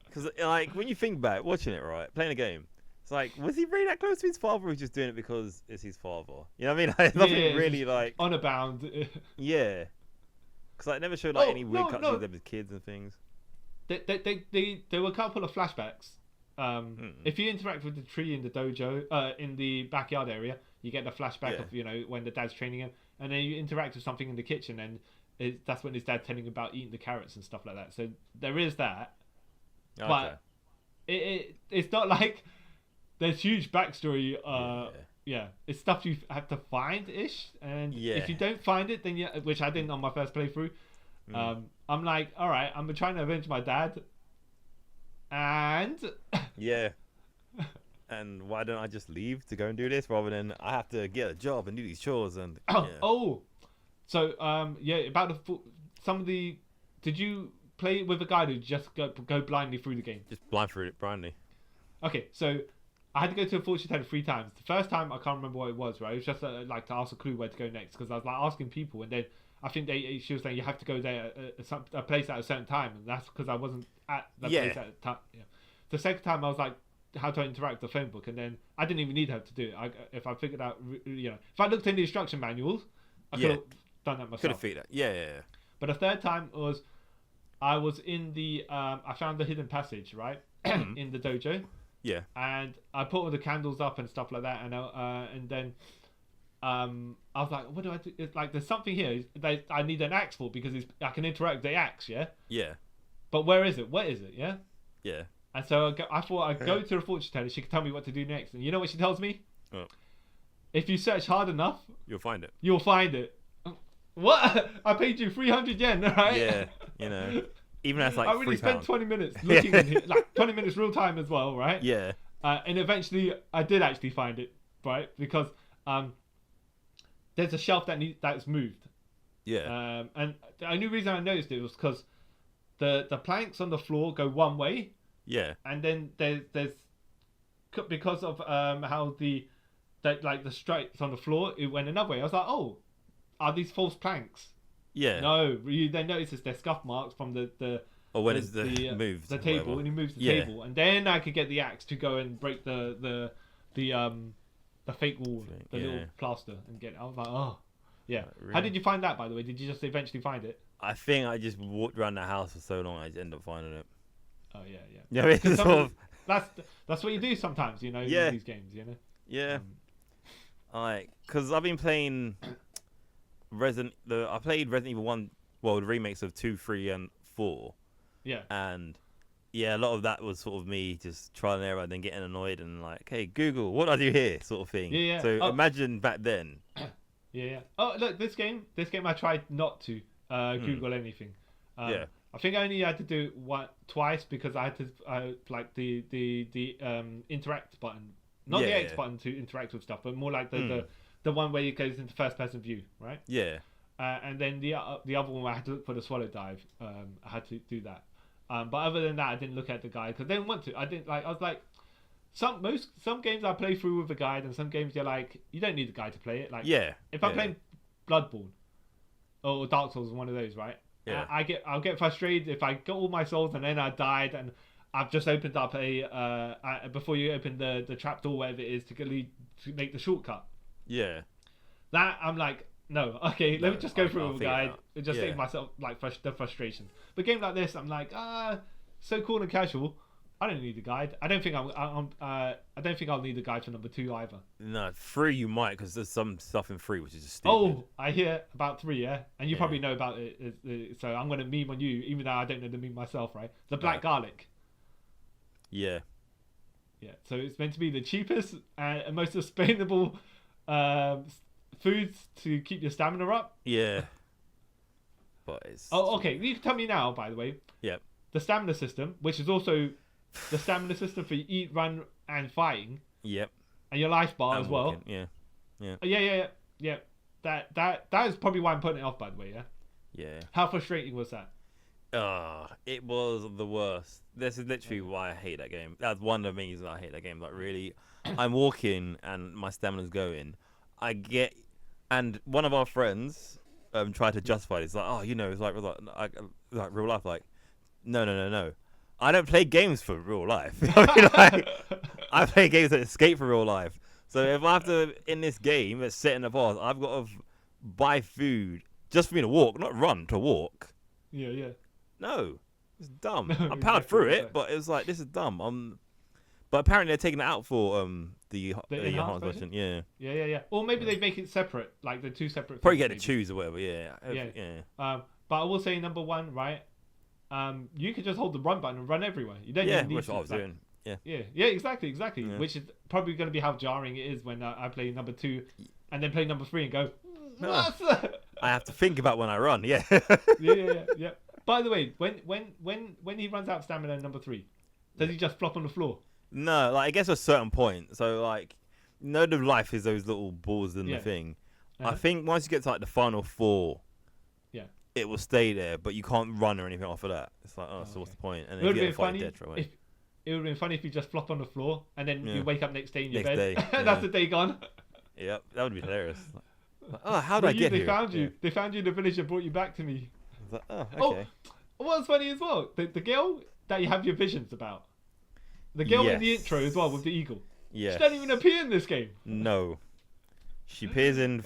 because when you think back, watching it, right, playing a game, it's like, was he really that close to his father, or was he just doing it because it's his father? You know what I mean? Like, nothing really on a bound. Yeah. Because it never showed any weird cutscenes of them as kids and things. There were a couple of flashbacks. If you interact with the tree in the dojo, in the backyard area, you get the flashback of when the dad's training him, and then you interact with something in the kitchen, and that's when his dad's telling him about eating the carrots and stuff like that. So there is that, but it's not like there's huge backstory. it's stuff you have to find ish, and if you don't find it, then which I didn't on my first playthrough. I'm like, all right, I'm trying to avenge my dad, and and why don't I just leave to go and do this rather than I have to get a job and do these chores and so about some of the. Did you play it with a guide, or just go blindly through the game? Just blindly. Okay, so I had to go to a fortune teller 3 times. The first time I can't remember what it was. Right, it was just like to ask a clue where to go next, because I was like asking people, and then I think she was saying you have to go there a place at a certain time, and that's because I wasn't at that place at the time. Yeah. The second time I was like, how to interact with the phone book, and then I didn't even need her to do it. If I figured out, if I looked in the instruction manuals, I could have done that myself. Could have figured that. Yeah. But the third time was, I was in the I found the hidden passage, right, in the dojo. Yeah. And I put all the candles up and stuff like that, and then I was like, what do I do? It's like there's something here that I need an axe for, because I can interact with the axe, Yeah. But where is it? What is it? Yeah. Yeah. And so I thought I'd go to the fortune teller. She could tell me what to do next. And you know what she tells me? Oh. If you search hard enough, you'll find it. You'll find it. What? I paid you 300 yen, right? Yeah, even that's like I really spent £3. 20 minutes looking in here, like 20 minutes real time as well, right? Yeah. And eventually I did actually find it, right? Because there's a shelf that's moved. Yeah. And the only reason I noticed it was because the planks on the floor go one way. Yeah. And then there's because of how the stripes on the floor, it went another way. I was like, oh, are these false planks? Yeah. No, you then notice they're scuff marks from the or when it's moved the table, whatever. when he moves the table, and then I could get the axe to go and break the fake wall, the little plaster, and get it. I was like, oh, yeah. Really? How did you find that, by the way? Did you just eventually find it? I think I just walked around the house for so long, I just ended up finding it. Oh yeah. Yeah, I mean, that's what you do sometimes, in these games, Yeah. Because I've been playing I played Resident Evil 1, the remakes of 2, 3, and 4. Yeah. And a lot of that was sort of me just trial and error and then getting annoyed and like, hey, Google, what do I do here? Sort of thing. Yeah. So imagine back then. Yeah. Oh, look, this game I tried not to Google anything. I think I only had to do it twice because I had to like the interact button, not the X button to interact with stuff, but more like the one where it goes into first person view, right? Yeah. And then the other one I had to look for the swallow dive. I had to do that. But other than that, I didn't look at the guide because I didn't want to. I didn't like. I was like, some games I play through with a guide, and some games you're like, you don't need a guide to play it. Like, if I'm playing Bloodborne or Dark Souls, one of those, right? Yeah. I'll get frustrated if I got all my souls and then I died and I've just opened up before you open the trapdoor, whatever it is, to make the shortcut. Yeah. That I'm like, no, okay, let me just go through with a guide and just save myself like the frustration. But a game like this, I'm like, so cool and casual. I don't need a guide. I don't think I don't think I'll need a guide for number 2 either. No, 3 you might, because there's some stuff in 3 which is just stupid. Oh, I hear about 3, and you probably know about it. So I'm gonna meme on you, even though I don't know the meme myself, right? The black garlic. Yeah. Yeah. So it's meant to be the cheapest and most sustainable foods to keep your stamina up. Yeah. But it's... Oh, okay. You can tell me now, by the way. Yeah. The stamina system, which is also the stamina system for eat, run, and fighting. Yep. And your life bar and as well. Yeah. Yeah. That is probably why I'm putting it off, by the way. Yeah. How frustrating was that? It was the worst. This is literally why I hate that game. That's one of the reasons I hate that game. Like, really, I'm walking and my stamina's going. And one of our friends tried to justify it. It's like, oh, it's like real life. Like, no. I don't play games for real life. I play games that escape from real life. So if I have to, in this game that's set in the past, I've got to buy food just for me to walk, not run to walk. Yeah. No, it's dumb. I powered through it, but it was like, this is dumb. But apparently they're taking it out for the enhanced version. Yeah. Or maybe they make it separate, like the 2 separate. Probably get to choose or whatever. Yeah. But I will say number 1, right? You could just hold the run button and run everywhere. You don't need which to. I was doing. Yeah, exactly. Yeah. Which is probably going to be how jarring it is when I play number 2 and then play number 3 and go, what? I have to think about when I run. Yeah. Yeah. By the way, when he runs out of stamina in number 3, does he just flop on the floor? No, like, I guess a certain point. So, like, the life is those little balls in the thing. I think once you get to, like, the final 4, it will stay there, but you can't run or anything off of that. It's like, so what's the point? And then you get fight dead right away. It would have been funny if you just flop on the floor and then you wake up next day in your Next bed. day, That's the day gone. Yep, that would be hilarious. Like, oh, how did I get here? They found you in the village and brought you back to me. Like, oh, okay. Oh, what's funny as well, the girl that you have your visions about. The girl in the intro as well with the eagle. Yeah. She doesn't even appear in this game. No. She appears in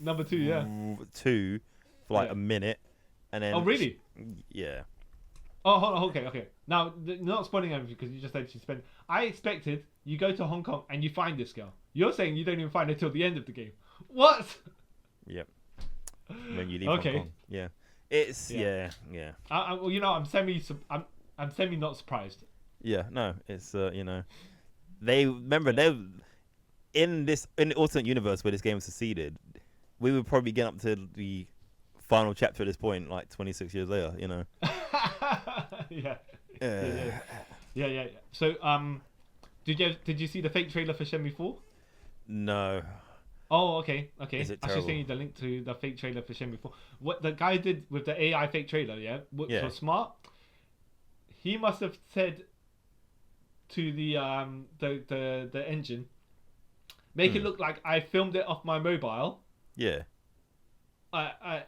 number 2, yeah. 2 for like a minute, and then. Oh really? Yeah. Oh, hold on, okay. Now, not spoiling everything because you just said she spent. I expected you go to Hong Kong and you find this girl. You're saying you don't even find her till the end of the game. What? Yep. When you leave Hong Kong. Yeah. It's Well, you know, I'm semi not surprised. Yeah. No. It's they in the alternate universe where this game succeeded, we would probably get up to the final chapter at this point, like 26 years later. You know. Yeah. So, did you see the fake trailer for Shen Mue 4? No. Oh, okay. Is it I should send you the link to the fake trailer for Shen Mue 4. What the guy did with the AI fake trailer, which was smart. He must have said to the engine, make it look like I filmed it off my mobile. Yeah.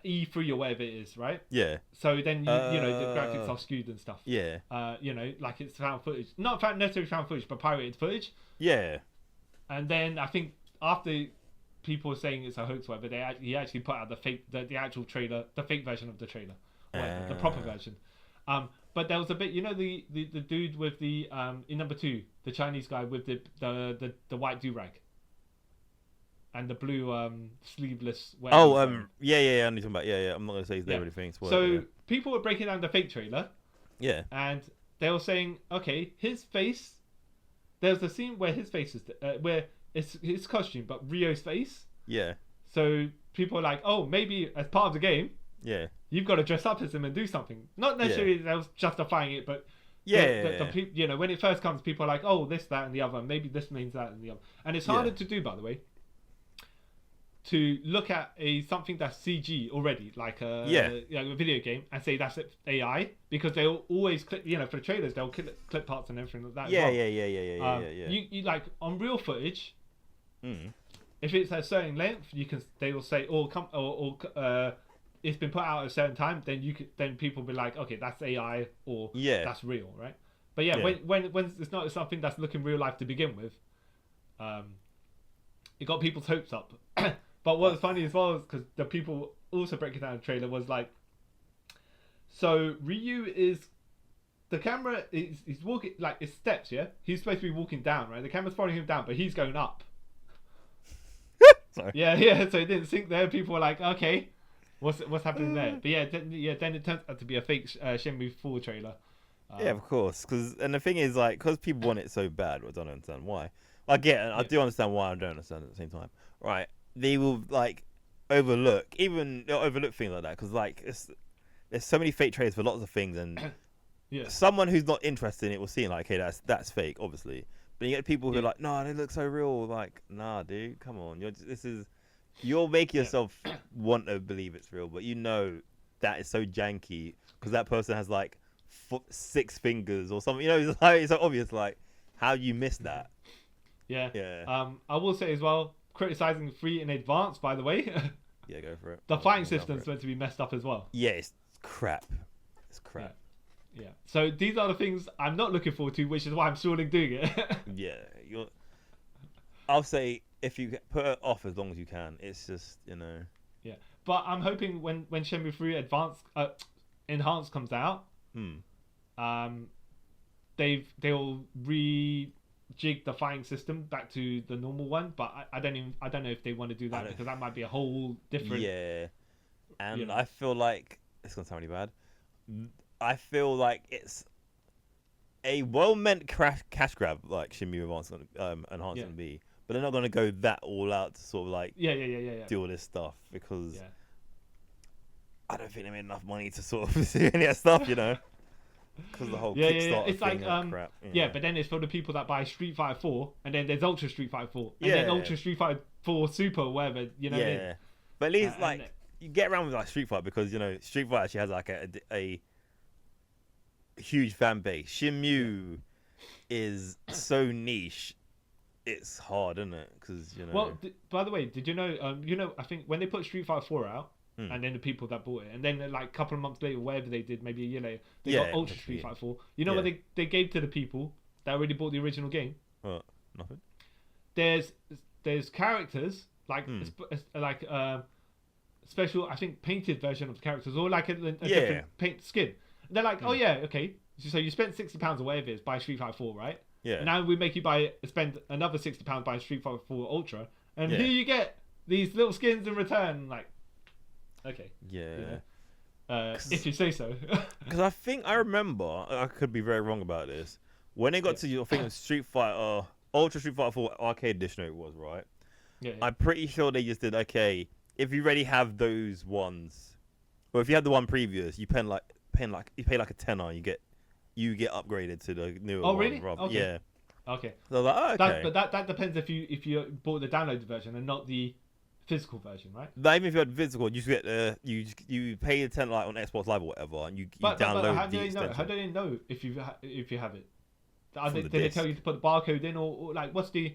E3 or whatever it is, right? Yeah. So then you know the graphics are skewed and stuff. Yeah. Like it's found footage, not necessarily found footage, but pirated footage. Yeah. And then I think after people were saying it's a hoax, whatever, he actually put out the actual trailer, the fake version of the trailer, the proper version. But there was a bit, the dude with the in number 2, the Chinese guy with the white do-rag. And the blue sleeveless. Yeah. I know what you're talking about. Yeah. I'm not gonna say his name or anything. So people were breaking down the fake trailer. Yeah. And they were saying, okay, his face. There's a scene where his face is where it's his costume, but Rio's face. Yeah. So people are like, oh, maybe as part of the game. Yeah. You've got to dress up as him and do something. Not necessarily that was justifying it, but. The when it first comes, people are like, oh, this, that, and the other. Maybe this means that and the other. And it's harder to do, by the way. To look at something that's CG already, like a video game, and say that's AI, because they'll always clip, for the trailers, they'll clip parts and everything like that. Yeah. You like on real footage, if it's a certain length, they will say, it's been put out at a certain time, then people will be like, okay, that's AI or that's real, right? But when it's not something that's looking real life to begin with, it got people's hopes up. But what's funny as well is because the people also breaking down the trailer was like, so Ryu is, the camera is he's walking like it's steps, yeah. He's supposed to be walking down, right? The camera's following him down, but he's going up. Sorry. Yeah. So it didn't sync there. People were like, okay, what's happening there? But then it turns out to be a fake Shen Mue 4 trailer. Yeah, of course. And the thing is, like, because people want it so bad, I don't understand why. I get it. I do understand why. I don't understand at the same time. Right. They will like overlook things like that because like there's so many fake trailers for lots of things, and someone who's not interested in it will see it like, hey, that's fake, obviously. But you get people who are like, no, they look so real. Like, nah, dude, come on, you're making yourself want to believe it's real, but that is so janky because that person has like 6 fingers or something. It's so obvious. Like, how you miss that? Yeah. I will say as well. Criticizing 3 in advance, by the way. Yeah, go for it. The fighting system's meant to be messed up as well. Yeah, it's crap. Yeah. So these are the things I'm not looking forward to, which is why I'm still doing it. Yeah, I'll say if you put it off as long as you can, it's just Yeah, but I'm hoping when Shen Mue 3 Enhanced comes out, they'll rejig the fighting system back to the normal one, but I don't know if they want to do that because that might be a whole different. Yeah, and I feel like it's gonna sound really bad. I feel like a well-meant cash grab like Shen Mue Enhancement be, but they're not gonna go that all out to sort of like do all this stuff because I don't think they made enough money to sort of do any of that stuff, you know. Because the whole Kickstarter it's thing like crap. But then it's for the people that buy Street Fighter 4, and then there's Ultra Street Fighter 4, and then Ultra Street Fighter 4 Super, or whatever, you know. Yeah, but at least like you get around with like Street Fighter because you know Street Fighter actually has like a huge fan base. Shen Mue is so niche. It's hard, isn't it? Because you know. Well, by the way, did you know? I think when they put Street Fighter 4 out. And then the people that bought it, and then like a couple of months later, whatever they did, maybe a year later, they got Ultra Street Fighter 4. You know what they gave to the people that already bought the original game? Nothing. There's characters like special, I think, painted version of the characters, or like a different paint skin. And they're like, oh yeah, okay. So you spent £60 or whatever it is buy Street Fighter 4, right? Yeah. And now we make you spend another £60 buying Street Fighter 4 Ultra, and here you get these little skins in return, like. Okay. Yeah. If you say so. Because I remember, I could be very wrong about this. When it got to your thing, Street Fighter, Ultra Street Fighter 4 Arcade Edition, it was right. Yeah. I'm pretty sure they just did if you already have those ones, or if you had the one previous, you pay like a tenner, you get upgraded to the newer one. Oh really? Okay. Yeah. Okay. So I was like, okay. But that depends if you bought the downloaded version and not the physical version, right? But even if you had physical, you get you pay the $10 like on Xbox Live or whatever, and you download but how the extension. How do they know if you have it? Did they tell you to put the barcode in, or like what's the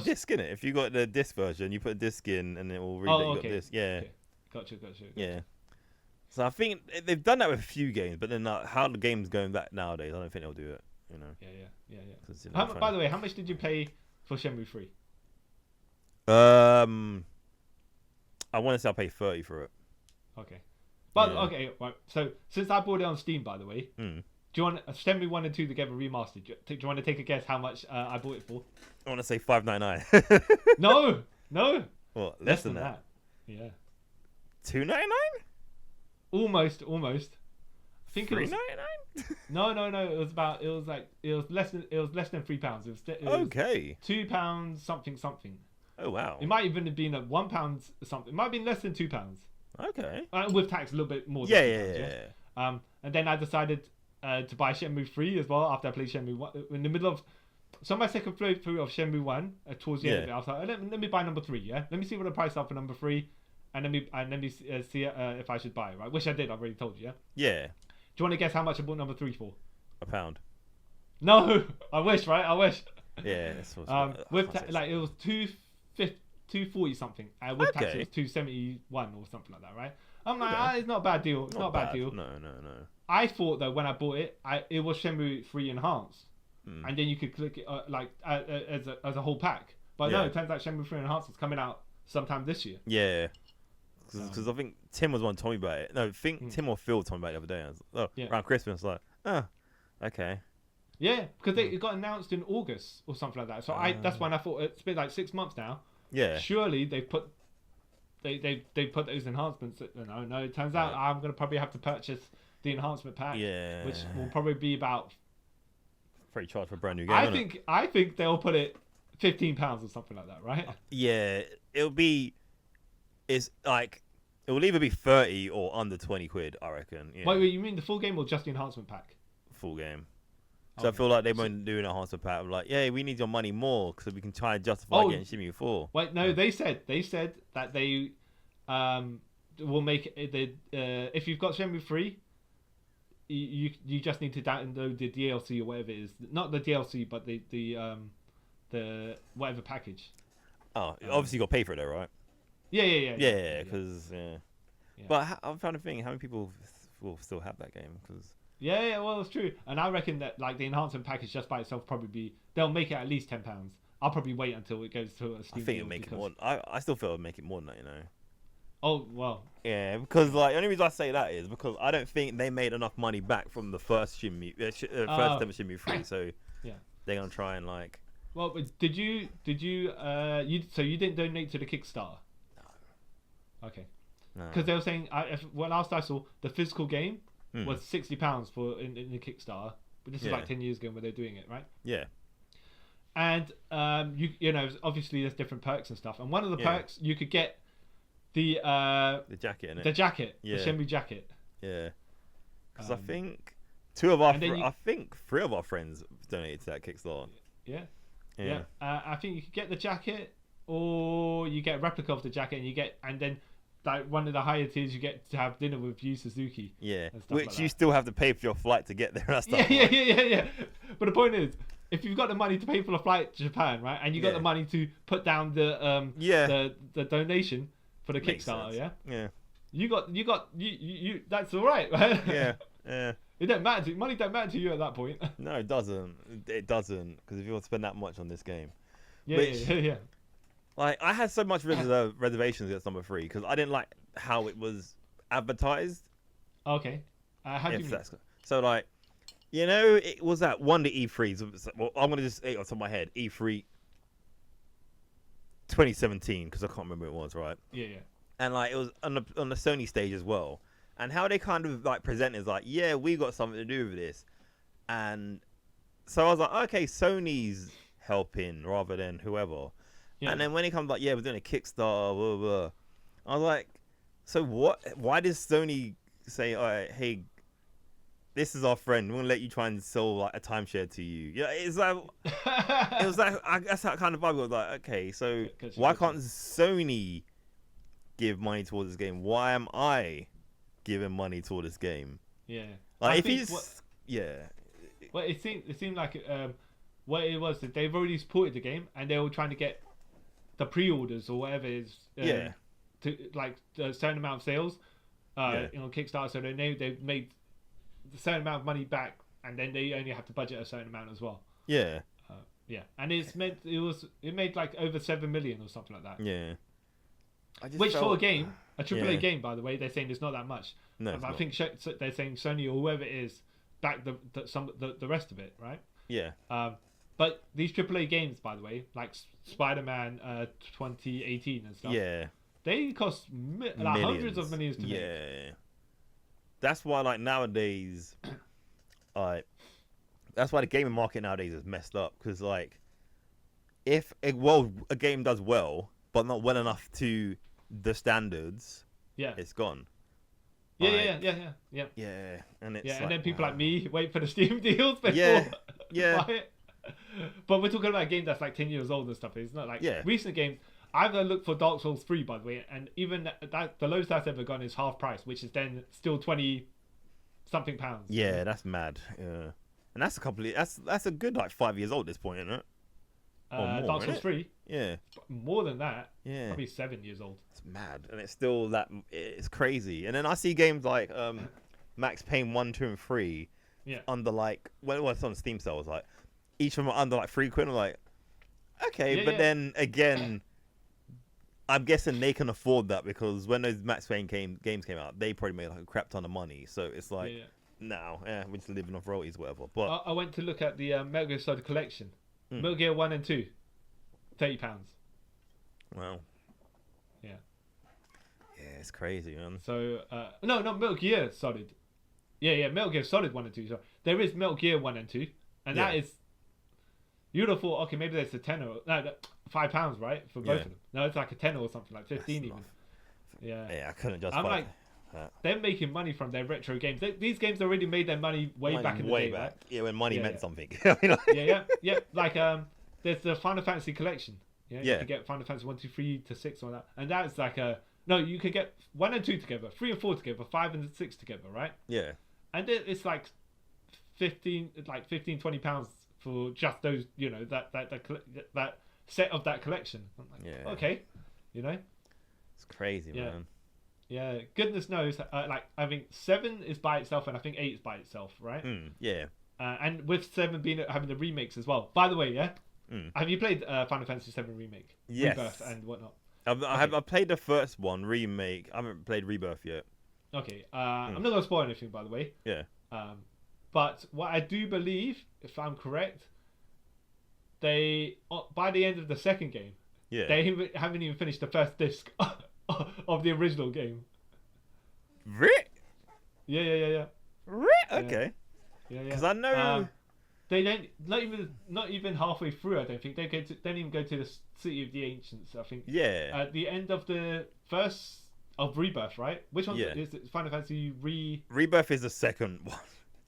disc in it? If you got the disc version, you put a disc in, and it will read that you got this. Yeah. Okay. Gotcha. Yeah. So I think they've done that with a few games, but then how the game's going back nowadays, I don't think they'll do it. You know. Yeah. You know, by the way, how much did you pay for Shenmue 3? I want to say I paid 30 for it. Okay. But okay, right. So since I bought it on Steam, by the way, do you want Shenmue 1 and 2 together remastered? Do you want to take a guess how much I bought it for? I want to say $5.99. No. What? Less than that? Yeah. $2.99? Almost. I think it was $3.99. No. It was less than £3. It was okay. £2 something. Oh wow! It might even have been at £1 something. It might have been less than £2. Okay. With tax, a little bit more. Than £2, and then I decided to buy Shenmue 3 as well after I played Shenmue 1. In the middle of my second playthrough of Shenmue 1, towards the end of it, I was like, let me buy number 3. Yeah, let me see what the price are for number 3, and let me see if I should buy it. Right, which I did. I've already told you. Yeah. Yeah. Do you want to guess how much I bought number 3 for? £1. No, I wish. Right, I wish. Yeah. That's it was 240 something. With tax, it was 271 or something like that, right? I'm like, it's not a bad deal. It's not a bad deal. No. I thought though when I bought it, it was Shenmue 3 Enhanced, and then you could click it as a whole pack. But no, it turns out Shenmue 3 Enhanced is coming out sometime this year. Yeah. Because I think Tim was one told me about it. No, I think Tim or Phil told me about it the other day. Around Christmas, like, okay. Yeah, because it got announced in August or something like that. So that's when I thought it's been like 6 months now. Yeah. Surely they've put those enhancements. No. It turns out I'm gonna probably have to purchase the enhancement pack. Yeah. Which will probably be about free charge for a brand new game. I think they'll put it £15 or something like that, right? Yeah. It's like it will either be 30 or under 20 quid, I reckon. Yeah. Wait, you mean the full game or just the enhancement pack? Full game. So I feel like they won't do an enhancement pack. I'm like, yeah, we need your money more because we can try and justify getting Shenmue 4. Wait, no, they said that they will make it. If you've got Shenmue 3, you just need to download the DLC or whatever it is. Not the DLC, but the whatever package. Oh, obviously you got to pay for it though, right? Yeah. Because But I'm trying to think how many people will still have that game because. Yeah, well, it's true, and I reckon that like the enhancement package just by itself they'll make it at least £10. I'll probably wait until it goes to a Steam. I think it'll make it more. I still feel it'll make it more than that, you know. Oh well. Yeah, because like the only reason I say that is because I don't think they made enough money back from the first Shenmue, first ever Shenmue 3. So they're gonna try and like. Well, but did you so you didn't donate to the Kickstarter? No. Okay. Because they were saying last I saw the physical game was £60 for in the Kickstarter, but this is like 10 years ago when they're doing it, right? Yeah. And you know, obviously there's different perks and stuff, and one of the perks you could get the jacket, innit? the jacket, the Shen Mue jacket. Yeah. Because I think three of our friends donated to that Kickstarter. Yeah. I think you could get the jacket, or you get a replica of the jacket, and then like one of the higher tiers, you get to have dinner with Yu Suzuki. Yeah. Which like you still have to pay for your flight to get there. And stuff, yeah. But the point is, if you've got the money to pay for the flight to Japan, right, and you got the money to put down the donation for the Kickstarter, you got that's all right, right? Yeah. It don't matter. Money don't matter to you at that point. No, it doesn't. It doesn't, because if you want to spend that much on this game, yeah. Like, I had so much reservations against number 3 because I didn't like how it was advertised. Okay. How do you mean? So, like, you know, it was that one to E3. Well, I'm going to just say it on top of my head. E3 2017, because I can't remember what it was, right? Yeah. And, like, it was on the Sony stage as well. And how they kind of, like, present is like, yeah, we got something to do with this. And so I was like, okay, Sony's helping rather than whoever. Yeah. And then when it comes like, yeah, we're doing a Kickstarter, blah, blah, I was like, so what? Why does Sony say, all right, hey, this is our friend. We're going to let you try and sell like a timeshare to you. Yeah, it's like, it was like, I guess that kind of vibe. I was like, okay, so why can't Sony give money towards this game? Why am I giving money toward this game? Yeah. Like, if he's, Well, it seemed like what it was that they've already supported the game and they were trying to get the pre-orders or whatever it is to like a certain amount of sales Kickstarter, so they know they've made a certain amount of money back, and then they only have to budget a certain amount as well. And it made like over 7 million or something like that. Which for a game, a AAA game, by the way, they're saying it's not that much. No, I think they're saying Sony or whoever it is back the rest of it, right? But these AAA games, by the way, like Spider-Man 2018 and stuff, they cost like hundreds of millions to make. That's why, like, nowadays, that's why the gaming market nowadays is messed up. Because, like, if a game does well, but not well enough to the standards, it's gone. Yeah. And it's and then people like me wait for the Steam deals before buy it. But we're talking about a game that's like 10 years old and stuff. It's not like recent games. I've looked for Dark Souls 3, by the way, and even that the lowest that's ever gone is half price, which is then still 20 something pounds. Yeah, that's mad. Yeah, and that's that's a good like 5 years old at this point, isn't it? More, Dark Souls 3. Yeah, more than that. Yeah, probably 7 years old. It's mad, and it's still that. It's crazy. And then I see games like Max Payne 1, 2, and 3. Under like when it was on Steam sales, like each of them are under like £3. I'm like, okay, but then again, I'm guessing they can afford that because when those Max Payne games came out, they probably made like a crap ton of money. So it's like, we're just living off royalties, whatever. But I went to look at the Metal Gear Solid collection, Metal Gear 1 and 2, £30. Wow. Yeah, it's crazy, man. So no, not Metal Gear Solid. Yeah, Metal Gear Solid 1 and 2. So there is Metal Gear 1 and 2, and that is. You'd have thought, okay, maybe there's a £10 £5, right, for both of them. No, it's like a 10 or something, like 15 even. Yeah, I couldn't just. I'm like, they're making money from their retro games. These games already made their money way back in the day. Right? Yeah, when money meant something. yeah. Like there's the Final Fantasy collection. You can get Final Fantasy 1, 2, 3 to 6 on that, and that's like you could get 1 and 2 together, 3 and 4 together, 5 and 6 together, right? Yeah. And it's like 15, £20 for just those, that set of that collection. I'm like, okay, it's crazy, man. Yeah, goodness knows. Like, I think 7 is by itself, and I think 8 is by itself, right? And with 7 having the remakes as well. By the way, have you played Final Fantasy 7 remake? Yes. Rebirth and whatnot. I've played the first one, remake. I haven't played Rebirth yet. Okay. I'm not gonna spoil anything, by the way. Yeah. But what I do believe, if I'm correct, they by the end of the second game, they haven't even finished the first disc of the original game. Really? Yeah. Okay. Yeah. Because I know they don't not even halfway through. I don't think don't even go to the city of the ancients. I think. Yeah. At the end of the first of Rebirth, right? Which one is it? Final Fantasy Rebirth is the second one.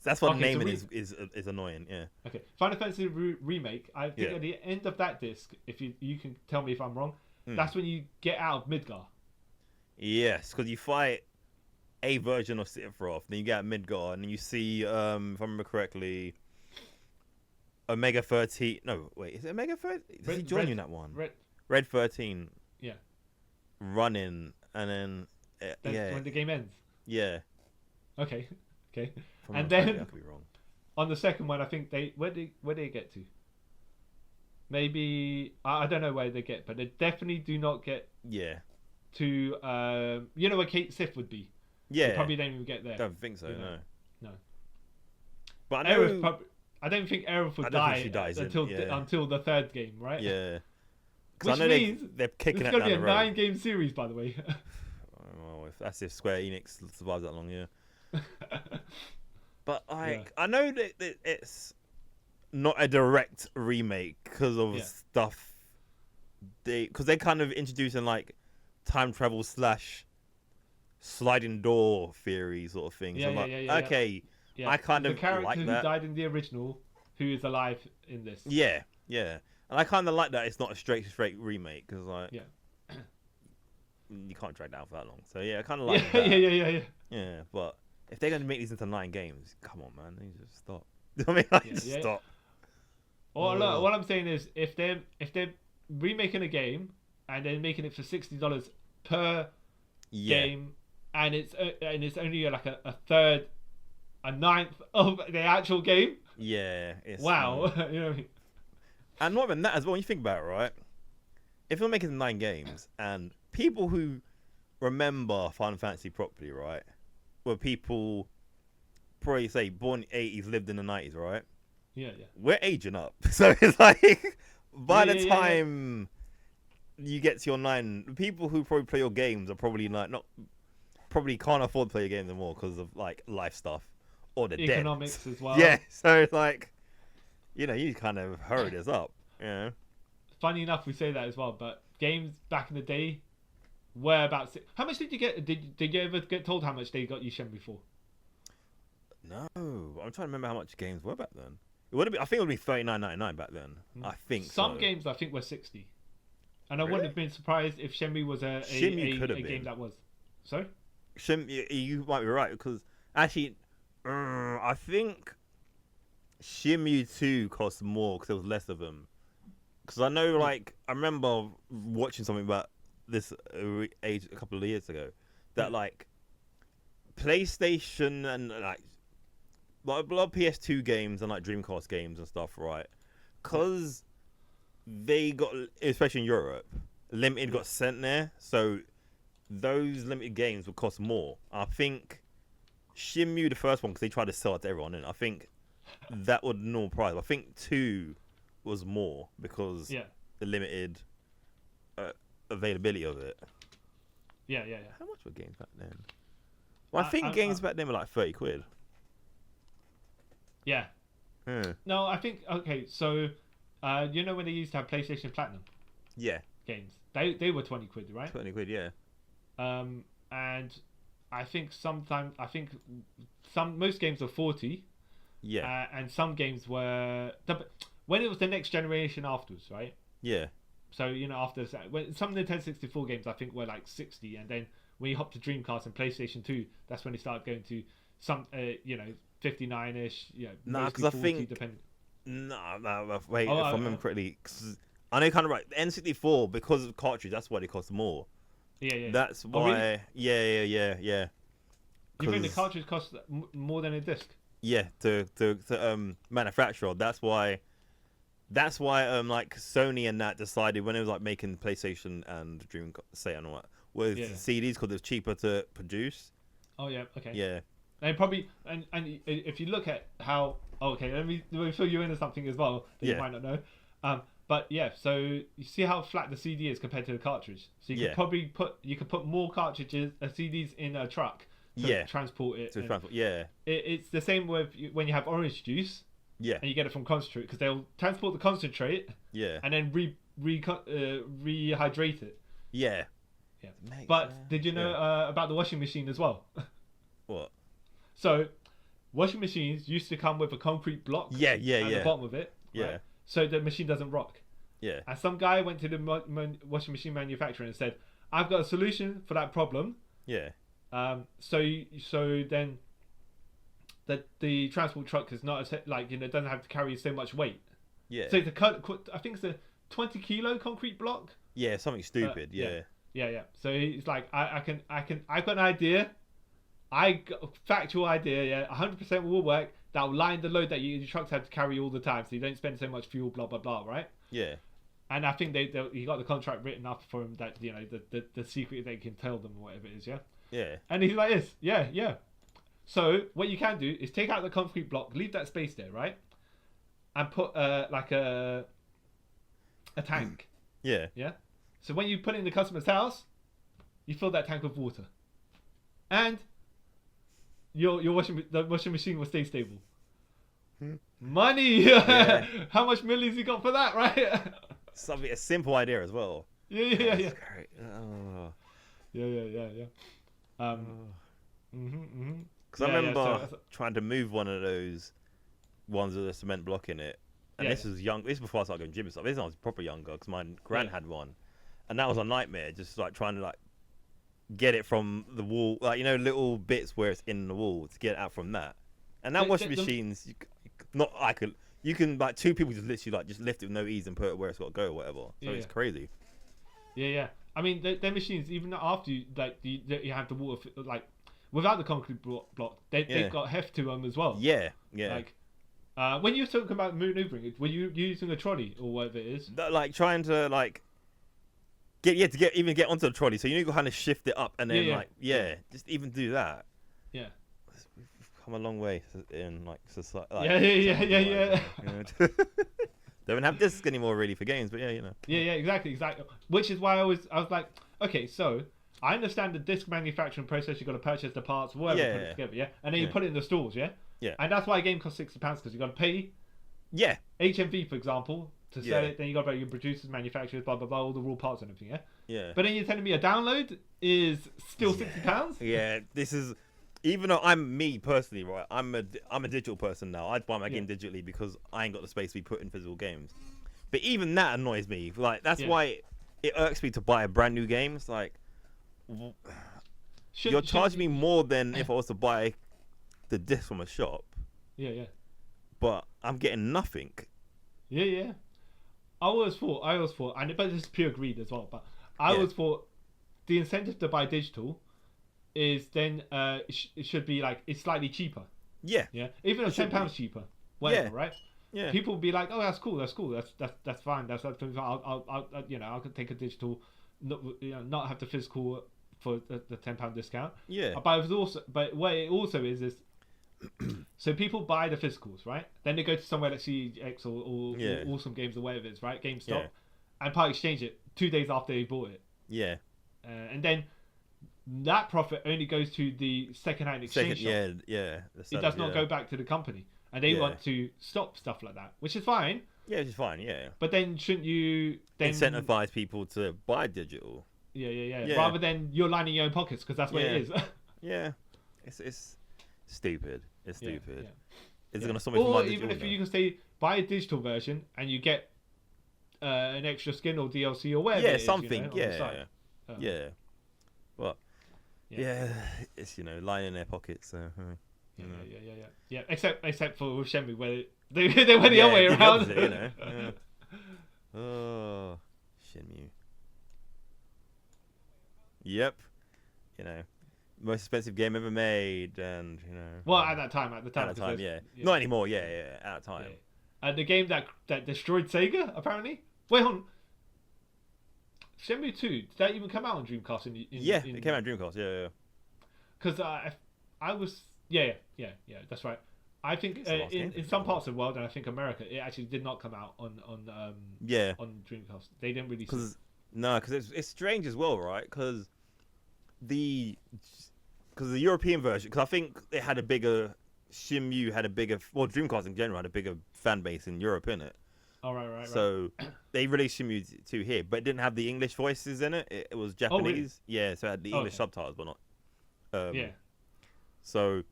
That's what okay, naming is annoying. Yeah. Okay. Final Fantasy Remake. I think at the end of that disc, if you can tell me if I'm wrong, that's when you get out of Midgar. Yes, because you fight a version of Sephiroth, then you get out Midgar, and you see, if I remember correctly, Omega 13. No, wait, is it Omega 13? Does he join you in that one? Red 13. Yeah. Running, and then That's when the game ends. Yeah. Okay. And I then could be wrong. On the second one, I think where they get to? Maybe I don't know where they get, but they definitely do not get. Yeah. To where Kate Sith would be. Yeah. They probably don't even get there. Don't think so. No. But I don't think Aerith would die until the third game, right? Yeah. Which means they're kicking it's going to be a 9-game series, by the way. Well, that's if Square Enix survives that long, yeah. But I know that it's not a direct remake because of stuff. Because they're kind of introducing like time travel / sliding door theory sort of thing. So okay. Yeah. I kind of the character like who that. died in the original, who is alive in this. Yeah, and I kind of like that. It's not a straight remake because you can't drag that out for that long. So yeah, I kind of like that. Yeah, but if they're going to make these into 9 games, come on, man, they just stop. I mean, stop. Well, look, what I'm saying is, if they're remaking a game and they're making it for $60 per game, and it's only like a ninth of the actual game. Yeah. Wow. You know what I mean? And not even that as well. When you think about it, right? If you're making 9 games, and people who remember Final Fantasy properly, right, were people probably say born in the 80s, lived in the 90s, right? Yeah. We're aging up, so it's like by the time you get to your 9, the people who probably play your games are probably probably can't afford to play your game anymore because of like life stuff. Or the economics dead. As well. Yeah, so it's like, you kind of hurry this up. Funny enough, we say that as well, but games back in the day were about. How much did you get? Did you ever get told how much they got you Shenmue for? No, I'm trying to remember how much games were back then. It would have been. I think it would be $39.99 back then. I think some games I think were 60, and I wouldn't have been surprised if Shenmue was a game that was. Sorry. Shenmue, you might be right because actually. I think Shenmue 2 cost more because there was less of them. Because I know, I remember watching something about this a couple of years ago that PlayStation and a lot of PS2 games and Dreamcast games and stuff, right? Because they got, especially in Europe, limited got sent there, so those limited games would cost more. I think. Shenmue, the first one, because they tried to sell it to everyone, and I think that was normal price. I think 2 was more because the limited availability of it. Yeah. How much were games back then? Well, I think games back then were like £30. Yeah. No, I think so when they used to have PlayStation Platinum? Yeah. Games. They were £20, right? £20, yeah. And I think most games were 40. Yeah. And some games were when it was the next generation afterwards, right? Yeah. So after when some Nintendo 64 games I think were like 60, and then when you hop to Dreamcast and PlayStation 2, that's when they started going to some 59ish. Nah, because I think depending. No, wait. If I remember correctly, cause I know you're kind of right. The N64 because of cartridge, that's why they cost more. Yeah. That's why. Really? Yeah. You think the cartridge costs more than a disc? Yeah, to manufacture. That's why Sony and that decided when it was making PlayStation and Dreamcast and all that with CDs because it's cheaper to produce. Oh yeah, okay. Yeah. They probably and if you look at how let me fill you in on something as well that you might not know. But yeah, so you see how flat the CD is compared to the cartridge. So you could probably put more cartridges, CDs in a truck to transport it. It's the same with when you have orange juice. Yeah. And you get it from concentrate because they'll transport the concentrate. Yeah. And then rehydrate it. Yeah. Yeah. But did you know about the washing machine as well? What? So, washing machines used to come with a concrete block. At the bottom of it. Yeah. Right? So the machine doesn't rock. Yeah. And some guy went to the washing machine manufacturer and said, "I've got a solution for that problem." Yeah. So then, that the transport truck is not doesn't have to carry so much weight. Yeah. So I think it's a 20 kilo concrete block. Yeah, something stupid. Yeah. So he's like, I've got an idea. Factual idea. Yeah, 100% will work. That will line the load that your trucks have to carry all the time, so you don't spend so much fuel. Blah blah blah. Right. Yeah. And I think he got the contract written up for him that the secret they can tell them or whatever it is. Yeah. Yeah. And he's like this. Yeah. So what you can do is take out the concrete block, leave that space there, right, and put like a tank. Yeah. Yeah. So when you put it in the customer's house, you fill that tank with water, and the washing machine will stay stable. Money. Yeah. How much millions you got for that, right? Something a simple idea as well. Yeah. That's great. Oh. Yeah. Because I remember trying to move one of those ones with a cement block in it, and this was young. This was before I started going gym and stuff. This was proper younger because my gran had one, and that was a nightmare. Just like trying to like get it from the wall, like little bits where it's in the wall to get it out from that. And that washing machines, you can like two people just literally like just lift it with no ease and put it where it's got to go or whatever. So it's crazy. Yeah. I mean, their machines, even after you have the water, like without the concrete block, they've got heft to them as well. Yeah. Like when you were talking about maneuvering, were you using a trolley or whatever it is? Like trying to like get onto the trolley, so you kind of shift it up and then just even do that. Yeah. We've come a long way in like society. Yeah. Don't have discs anymore really for games, but Yeah, exactly. Which is why I was like, okay, so I understand the disc manufacturing process. You got to purchase the parts, whatever, put it together, and then you put it in the stores, yeah. And that's why a game costs £60 because you got to pay. Yeah. HMV, for example, to sell it. Then you got to pay your producers, manufacturers, blah blah blah, all the raw parts and everything, Yeah. But then you're telling me a download is still £60? Yeah, this is. Even though I'm me personally, right? I'm a digital person now. I'd buy my game digitally because I ain't got the space to be put in physical games. But even that annoys me. Like that's why it irks me to buy a brand new game. It's like you're charging me more than if I was to buy the disc from a shop. Yeah. But I'm getting nothing. Yeah. I always thought, and but this is pure greed as well. But I always thought the incentive to buy digital is then it should be like it's slightly cheaper. Yeah. Even if £10 cheaper, whatever, right? Yeah. People will be like, oh, that's cool. That's fine. That's I could take a digital, not have the physical for the £10 discount. Yeah. But what it also is so people buy the physicals, right? Then they go to somewhere like CX or Awesome Games or whatever it is, right? GameStop, and part exchange it 2 days after they bought it. Yeah. And then that profit only goes to the second-hand exchange shop. It does not go back to the company, and they want to stop stuff like that, which is fine. Yeah, which is fine. Yeah. But then shouldn't you then incentivize people to buy digital? Yeah. Rather than you're lining your own pockets because that's what it is. It's stupid. It's stupid. Is it going to stop me from buying digital? Or even if you can say buy a digital version and you get an extra skin or DLC or whatever. Yeah, something. Yeah. But. Yeah, it's lying in their pockets. So, yeah. Except for with Shen Mue, where they went the other way around. Oh, Shen Mue. Yep. Most expensive game ever made, and Well, at the time, yeah. Not anymore. Yeah. At the time. And the game that destroyed Sega, apparently. Wait, hold on. Shen Mue 2, did that even come out on Dreamcast? It came out on Dreamcast, yeah. Because I was... Yeah, that's right. I think in some parts of the world, and I think America, it actually did not come out on Dreamcast. They didn't really... No, because it's strange as well, right? Because the because the European version, because I think it had a bigger, Shen Mue had a bigger, well, Dreamcast in general had a bigger fan base in Europe, innit? Oh, right. So they released Shen Mue 2 here, but it didn't have the English voices in it. It was Japanese. Really? Yeah, so it had the English subtitles, but not. Yeah. So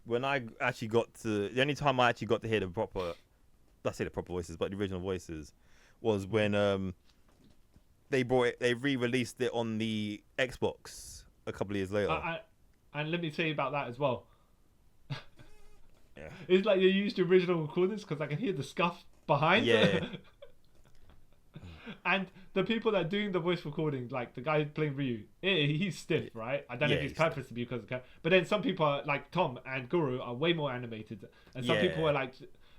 when I actually got to, the only time I actually got to hear the proper, let's say the proper voices, but the original voices, was when they re-released it on the Xbox a couple of years later. And let me tell you about that as well. Yeah. It's like they used the original recordings because I can hear the scuff behind. Yeah. And the people that are doing the voice recording, like the guy playing Ryu, he's stiff, right? I don't know if he's purpose to be because of that. But then some people are, like Tom and Guru are way more animated. And some people are like,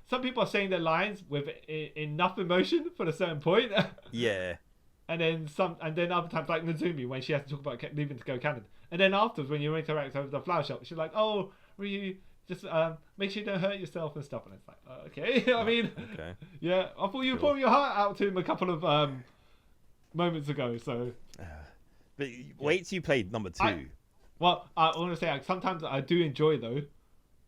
some people are saying their lines with enough emotion for a certain point. Yeah. And then other times like Nazumi when she has to talk about leaving to go Canada. And then afterwards when you interact over the flower shop, she's like, "Oh, Ryu, just make sure you don't hurt yourself and stuff." And it's like, okay. I mean, okay. Yeah, I thought you were pouring your heart out to him a couple of moments ago. So, but wait till you play number 2. I want to say sometimes I do enjoy though.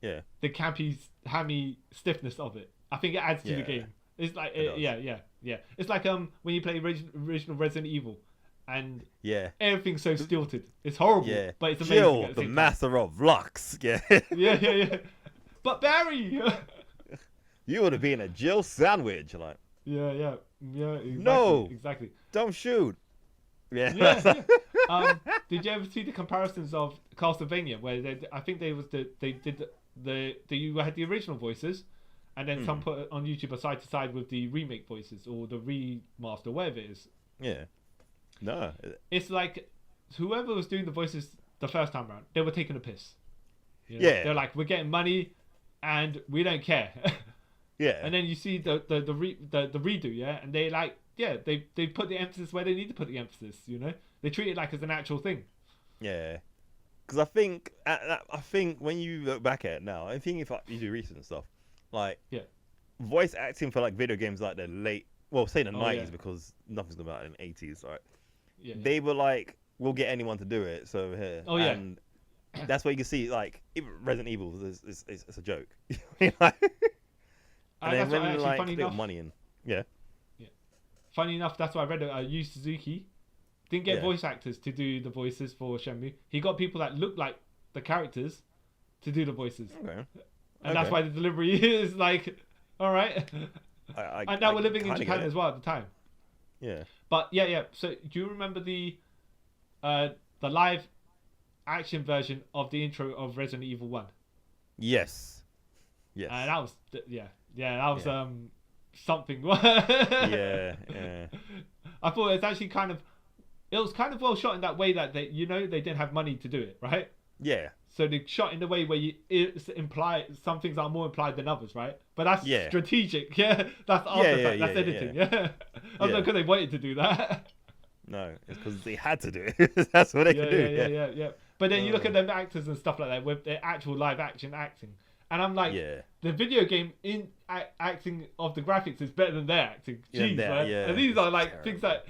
Yeah. The campy, hammy stiffness of it. I think it adds to the game. It's like yeah. It's like when you play original Resident Evil, and everything's so stilted. It's horrible. Yeah. But it's amazing. Jill, the master of Lux. Yeah. yeah. But Barry. You would have been a Jill sandwich, like. Yeah. Exactly, no. Exactly. Don't shoot. Yeah. Did you ever see the comparisons of Castlevania, where you had the original voices, and then some put it on YouTube a side to side with the remake voices or the remaster, whatever it is. Yeah. No. It's like whoever was doing the voices the first time around, they were taking a piss. You know? Yeah. They're like, we're getting money, and we don't care. Yeah. And then you see the redo, yeah, and they like, yeah, they put the emphasis where they need to put the emphasis. You know, they treat it like as an actual thing. Yeah. Because I think when you look back at it now, I think if you do recent stuff, like voice acting for like video games like the late, well, say the 90s because nothing's come out in the 80s, right? Yeah. They were like, we'll get anyone to do it, so here. Oh yeah. And that's why you can see like even Resident Evil is a joke. And then when actually, like funny a bit enough, of money in, yeah. Funny enough, that's why I read it. Yu Suzuki didn't get voice actors to do the voices for Shenmue. He got people that look like the characters to do the voices. Okay. And that's why the delivery is like, all right. And now we're living in Japan as well at the time. Yeah. But yeah. So do you remember the live action version of the intro of Resident Evil 1? Yes. That was that was something. Yeah. I thought it was kind of well shot in that way that they didn't have money to do it, right? Yeah. So they shot in the way where it's implied some things are more implied than others, right? But that's strategic. Yeah, that's after fact. That's editing. Yeah. I don't know because they wanted to do that. No, it's because they had to do it. That's what they could do. Yeah. But then you look at them actors and stuff like that with their actual live action acting. And I'm like, the video game in acting of the graphics is better than their acting. Jeez, man. Yeah, and these are like things that,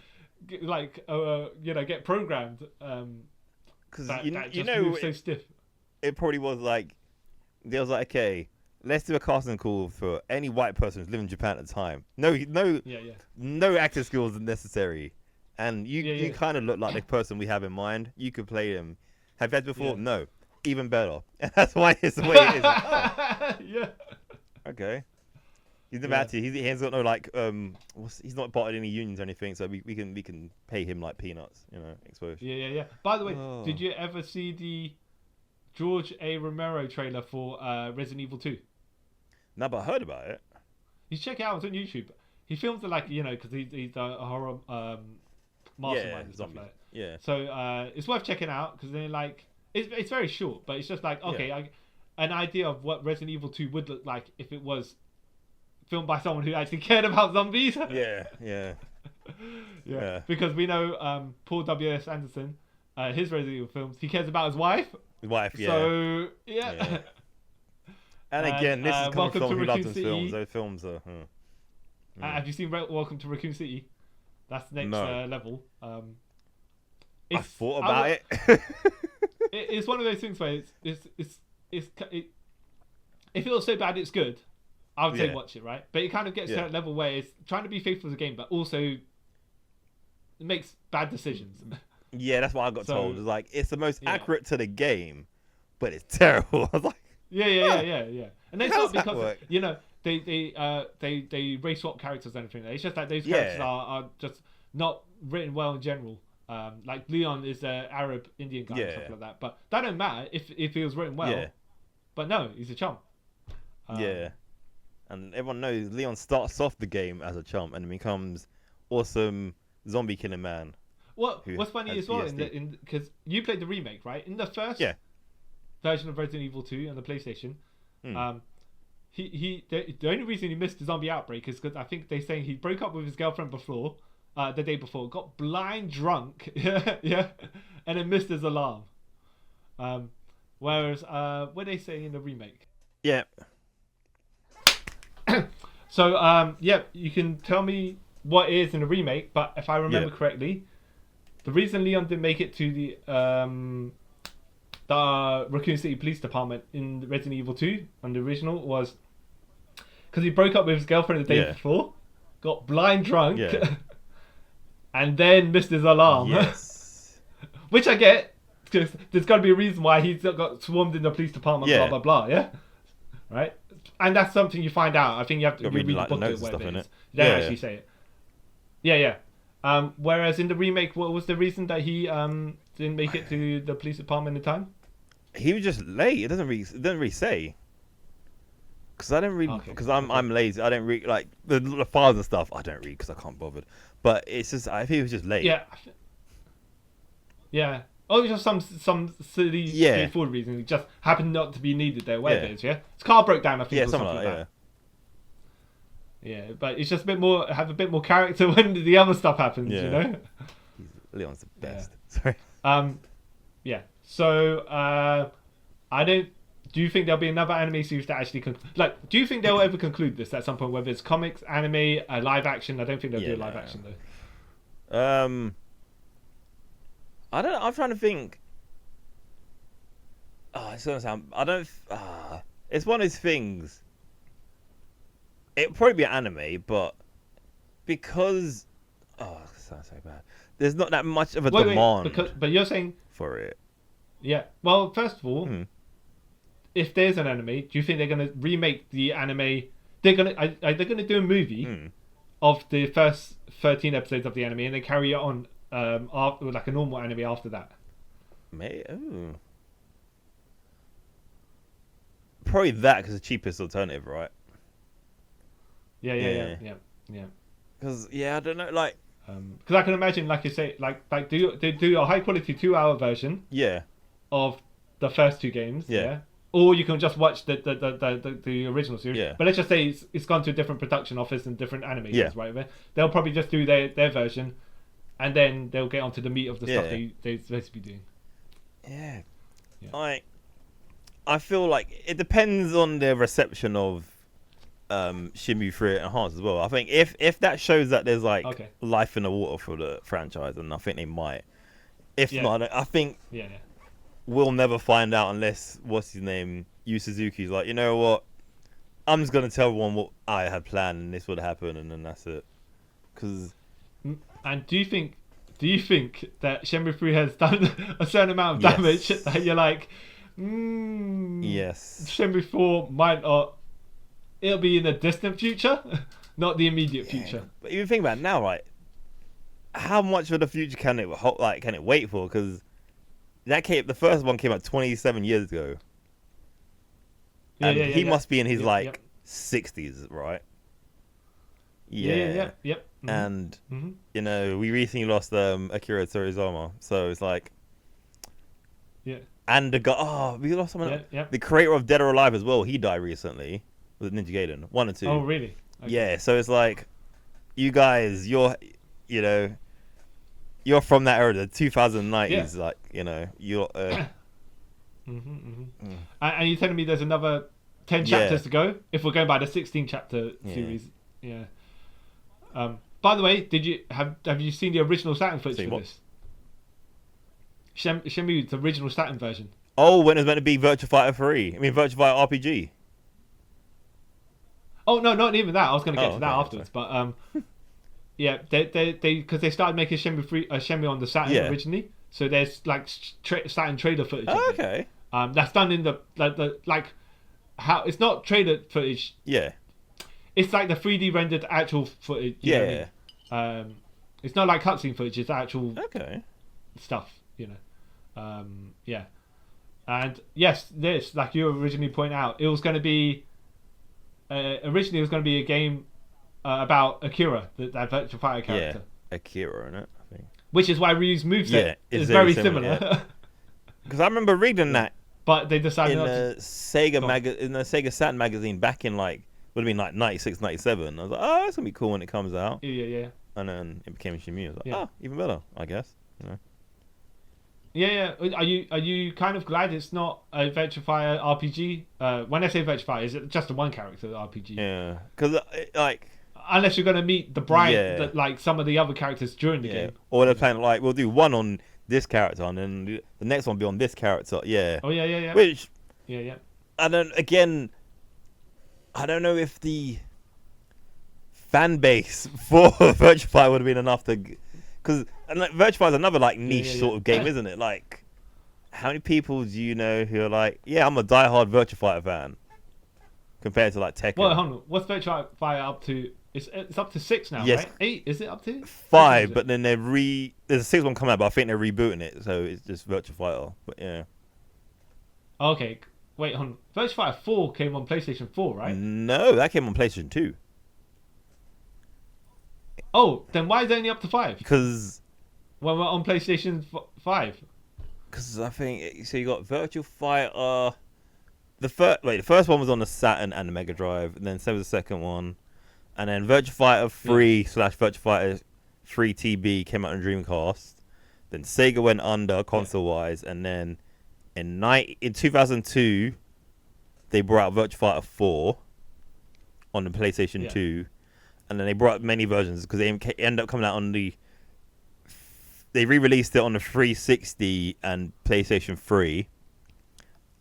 like, get programmed. Because you know, so stiff. It probably was like, they was like, okay, let's do a casting call for any white person who's living in Japan at the time. No acting skills necessary, and you kind of look like the person we have in mind. You could play him. Have you had before? Yeah. No. Even better. And that's why it's the way it is. Yeah. Okay. He's never had to. He's got no like he's not part of any unions or anything, so we can pay him like peanuts, exposure. Yeah. By the way, did you ever see the George A. Romero trailer for Resident Evil 2? No, but I heard about it. You check it out, it's on YouTube. He films it like, because he's a horror mastermind and stuff like that. Yeah. So it's worth checking out because then like it's very short, but it's just like an idea of what Resident Evil 2 would look like if it was filmed by someone who actually cared about zombies. Yeah. Because we know Paul W.S. Anderson, his Resident Evil films, he cares about his wife. So yeah. And again, this is coming from someone who loves those City. films. Those films are. Have you seen Welcome to Raccoon City? That's the next level. I thought about it. it's one of those things where it feels so bad it's good. I would say watch it, right? But it kind of gets to that level where it's trying to be faithful to the game, but also makes bad decisions. Yeah, that's what I got told. It's like it's the most accurate to the game, but it's terrible. I was like, yeah. And it's not because they race swap characters and everything. It's just that those characters are just not written well in general. Like Leon is an Arab Indian guy and stuff like that, but that don't matter if he was written well. Yeah. But no, he's a chump. And everyone knows Leon starts off the game as a chump and becomes awesome zombie killing man. What's funny as well, because you played the remake, right? In the first version of Resident Evil 2 on the PlayStation, the only reason he missed the zombie outbreak is because I think they're saying he broke up with his girlfriend the day before, got blind drunk, and then missed his alarm. Whereas, what they say in the remake? Yeah. So, you can tell me what it is in the remake, but if I remember correctly, the reason Leon didn't make it to the Raccoon City Police Department in Resident Evil 2 on the original was because he broke up with his girlfriend the day before, got blind drunk, and then missed his alarm. Yes. Which I get, because there's got to be a reason why he's got swarmed in the police department, blah, blah, blah, yeah? Right? And that's something you find out. I think you have to read the book or whatever it is. You don't actually say it. Yeah. Whereas in the remake, what was the reason that he didn't make it to the police department in time? He was just late. It doesn't really say. Because I don't read. Because I'm lazy. I don't read like the files and stuff. I don't read because I can't bother. But it's just I think he was just late. Yeah. Oh, it's just some silly straightforward reason. It just happened not to be needed there. Where it is, His car broke down. I think. Yeah, something like that. Yeah, but it's just have a bit more character when the other stuff happens, you know? Leon's the best. Sorry. So, I don't... Do you think there'll be another anime series that actually... do you think they'll ever conclude this at some point? Whether it's comics, anime, live action? I don't think they'll do a live action, though. I don't know. I'm trying to think. It's gonna sound... I don't... it's one of those things... It'd probably be an anime, but because it sounds so bad. There's not that much of a demand. But you're saying for it. Yeah. Well, first of all, if there's an anime, do you think they're gonna remake the anime? They're gonna do a movie of the first 13 episodes of the anime, and then carry it on after, like a normal anime after that. Probably that because the cheapest alternative, right? Yeah. Because I don't know, like, because I can imagine, like you say, like do a high quality 2-hour version. Of the first 2 games. Or you can just watch the original series. But let's just say it's gone to a different production office and different animators, right? They'll probably just do their version, and then they'll get onto the meat of the stuff they're supposed to be doing. Like, I feel like it depends on the reception of Shen Mue 3 Enhanced as well. I think if that shows that there's like life in the water for the franchise, and I think they might. If not, I think we'll never find out unless what's his name, Yu Suzuki's like, you know what, I'm just gonna tell everyone what I had planned and this would happen, and then that's it. And do you think that Shen Mue 3 has done a certain amount of damage that you're like, yes, Shen Mue 4 might not? It'll be in the distant future, not the immediate future. But even think about it now, right? How much of the future can it wait for? Because the first one came out 27 years ago, and he must be in his 60s, right? Yep. And you know, we recently lost Akira Toriyama, so it's like, and the guy, we lost someone. The creator of Dead or Alive as well. He died recently. With Ninja Gaiden 1 and 2. Oh really? Okay. Yeah, so it's like, you guys, you're from that era, the 2090s, like, you know, you're. And you're telling me there's another 10 chapters to go if we're going by the 16 chapter series? Yeah. By the way, have you seen the original Saturn footage for this? Shenmue, the original Saturn version. Oh, when it was meant to be Virtua Fighter 3. I mean, Virtua Fighter RPG. Oh no, not even that. I was going to get to that okay, afterwards, but yeah, they because they started making Shenmue on the Saturn originally. So there's like Saturn trailer footage. Oh, okay. That's done in the like how it's not trailer footage. Yeah. It's like the 3D rendered actual footage. You know what I mean? It's not like cutscene footage. It's actual stuff. You know. Yeah. And yes, this like you originally pointed out, it was going to be originally it was going to be a game about Akira, that Virtua Fighter character. Yeah, Akira, isn't it? I think. Which is why Ryu's moveset is very similar. Because I remember reading that. But they decided in not the to. in the Sega Saturn magazine back in like would have been like 96, 97. I was like, oh, it's gonna be cool when it comes out. Yeah. And then it became Shenmue. I was like, oh, even better, I guess. You know. Yeah. Are you kind of glad it's not a Virtua Fighter RPG? When I say Virtua Fighter, is it just a one character RPG? Yeah, because like. Unless you're gonna meet the Brian, like some of the other characters during the game. Or they're playing like we'll do one on this character and then the next one will be on this character. Yeah. Oh yeah. Which. Yeah. And then again, I don't know if the fan base for Virtua Fighter would have been enough to, because like, Virtua Fighter is another like niche sort of game, isn't it? Like, how many people do you know who are like, yeah, I'm a diehard Virtua Fighter fan, compared to like Tekken? Well, hold on. What's Virtua Fighter up to? It's up to 6 now, right? 8? Is it up to 5? But then there's a 6th one coming out, but I think they're rebooting it, so it's just Virtua Fighter. But yeah. Okay, wait, hold on. Virtua Fighter 4 came on PlayStation 4, right? No, that came on PlayStation 2. Oh, then why is it only up to 5? Because when we're on PlayStation 5. Because I think so. You got Virtua Fighter. The first one was on the Saturn and the Mega Drive, and then so was the second one. And then Virtua Fighter 3 / Virtua Fighter 3 TB came out on Dreamcast. Then Sega went under console-wise, and then in 2002 they brought out Virtua Fighter 4 on the PlayStation 2, and then they brought out many versions because they ended up coming out on the. They re-released it on the 360 and PlayStation 3,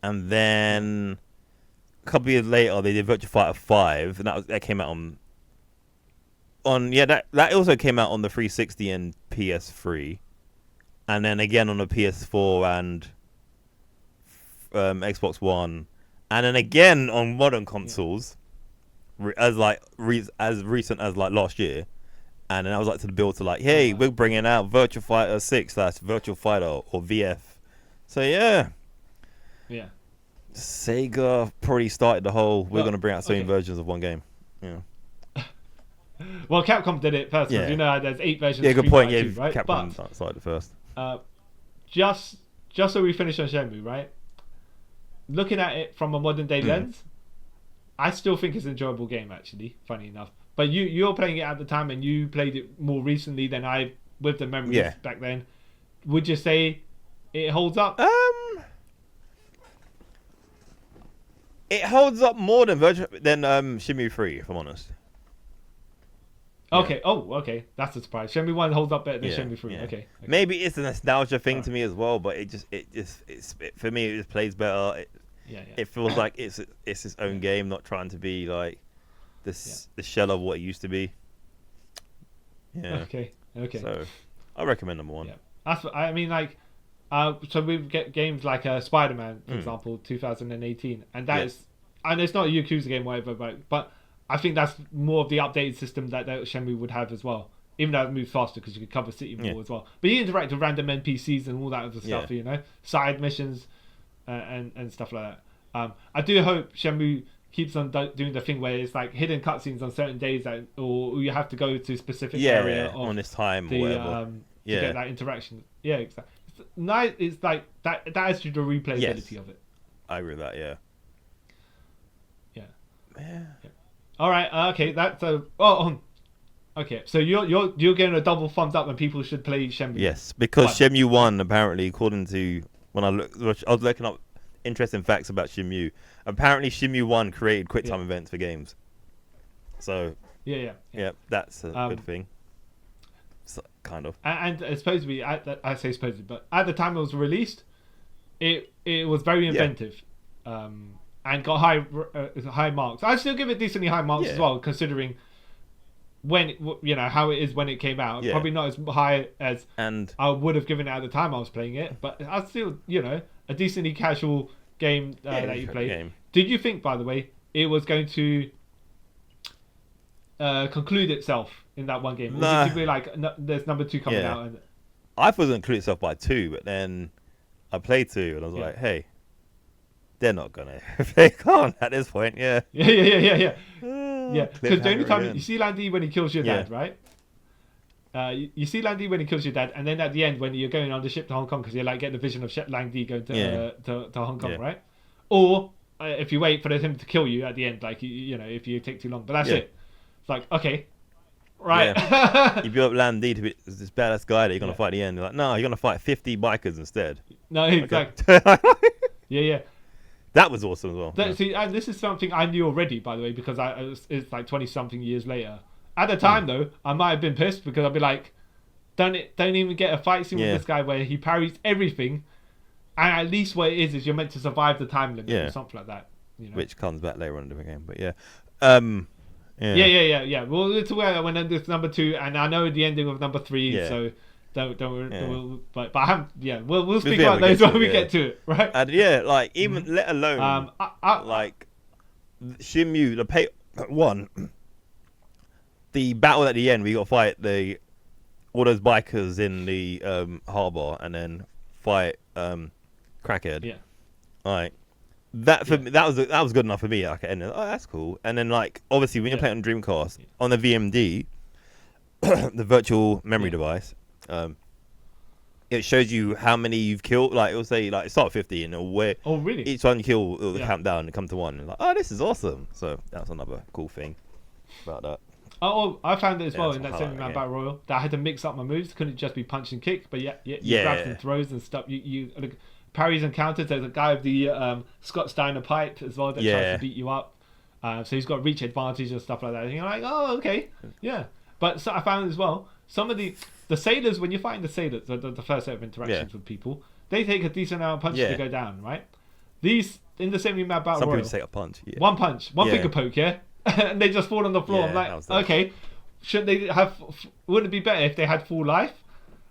and then a couple of years later they did Virtua Fighter 5, and that came out on that also came out on the 360 and PS3, and then again on the PS4 and Xbox One, and then again on modern consoles, as recent as like last year, and then I was like to the build to like, hey, we're bringing out Virtua Fighter 6 / Virtua Fighter or VF, so yeah. Sega probably started the whole we're gonna bring out so many versions of one game, Well, Capcom did it first, because you know there's 8 versions. Yeah, good point. Yeah, right? Capcom started it first. Just so we finish on Shenmue, right? Looking at it from a modern day lens, I still think it's an enjoyable game. Actually, funny enough, but you're playing it at the time, and you played it more recently than I with the memories back then. Would you say it holds up? It holds up more than Shenmue 3, if I'm honest. Okay. Oh, okay. That's a surprise. Shenmue 1 holds up better than Shenmue 3. Okay. Maybe it's a nostalgia thing to me as well, but for me it just plays better. It feels like it's its own game, not trying to be like the shell of what it used to be. Yeah. Okay. So I recommend number 1. Yeah. That's what, I mean, like, so we get games like Spider-Man, for example, 2018, and that is, and it's not a Yakuza game, whatever, but I think that's more of the updated system that Shenmue would have as well. Even though it moves faster because you could cover city more as well. But you interact with random NPCs and all that other stuff, you know, side missions and stuff like that. I do hope Shenmue keeps on doing the thing where it's like hidden cutscenes on certain days or you have to go to a specific area on this time or whatever. To get that interaction. Yeah, exactly. It's nice. It's like that adds to the replayability of it. I agree with that. Yeah. All right. Okay. That's okay. So you're getting a double thumbs up, and people should play Shenmue. Yes, because Shenmue 1 apparently, according to when I was looking up interesting facts about Shenmue. Apparently, Shenmue 1 created quick time events for games. So yeah, that's a good thing. So, kind of. And supposedly, I say supposedly, but at the time it was released, it was very inventive, and got high marks. I'd still give it decently high marks as well, considering when how it is when it came out. Probably not as high as I would have given it at the time I was playing it, but I still a decently casual game that you played. Did you think, by the way, it was going to conclude itself in that one game? Or did you be like, no, there's number 2 coming out? And I thought it was going to conclude itself by 2, but then I played 2 and I was like, hey, they're not going to. They can't at this point, Yeah, because the only time you see Landy when he kills your dad, right? You see Landy when he kills your dad, and then at the end when you're going on the ship to Hong Kong, because you like get the vision of Landy going to Hong Kong, right? Or if you wait for him to kill you at the end, like if you take too long, but that's it. It's like, okay, right. You build up Landy to be this badass guy that you're gonna fight at the end. You're like, no, you're gonna fight 50 bikers instead. No, exactly. Yeah. That was awesome as well. See, and this is something I knew already, by the way, because it's like 20-something years later. At the time, though, I might have been pissed because I'd be like, don't even get a fight scene with this guy where he parries everything, and at least what it is you're meant to survive the time limit or something like that. Which comes back later on in the game, but yeah. Well, it's where when there's number 2, and I know the ending of number 3, so don't. But I haven't. Yeah, we'll speak about those when we get to it, right? And like even let alone like Shen Mue the pay 1, the battle at the end. We got to fight all those bikers in the harbor, and then fight Crackhead. Yeah, like. That for me, that was good enough for me. Like, and that's cool. And then like obviously when you play it on Dreamcast on the VMD, the virtual memory device, it shows you how many you've killed. Like it'll say like start 50 and where. Oh really? Each one you kill, it'll count down and come to 1. And like, oh, this is awesome. So that's another cool thing about that. Oh, I found it as well in that same Battle Royal that I had to mix up my moves. Couldn't just be punch and kick, but you grabs and throws and stuff. You parries and counters. There's a guy with the Scott Steiner pipe as well that tries to beat you up. So he's got reach advantage and stuff like that. And you're like, oh, okay, yeah. But so I found as well, some of the sailors, when you're fighting the sailors, the first set of interactions with people, they take a decent amount of punches to go down, right? These, in the semi-mad battle some royal, people take a punch. Yeah. One punch, one finger poke, and they just fall on the floor. I'm like, okay, should they have? Wouldn't it be better if they had full life?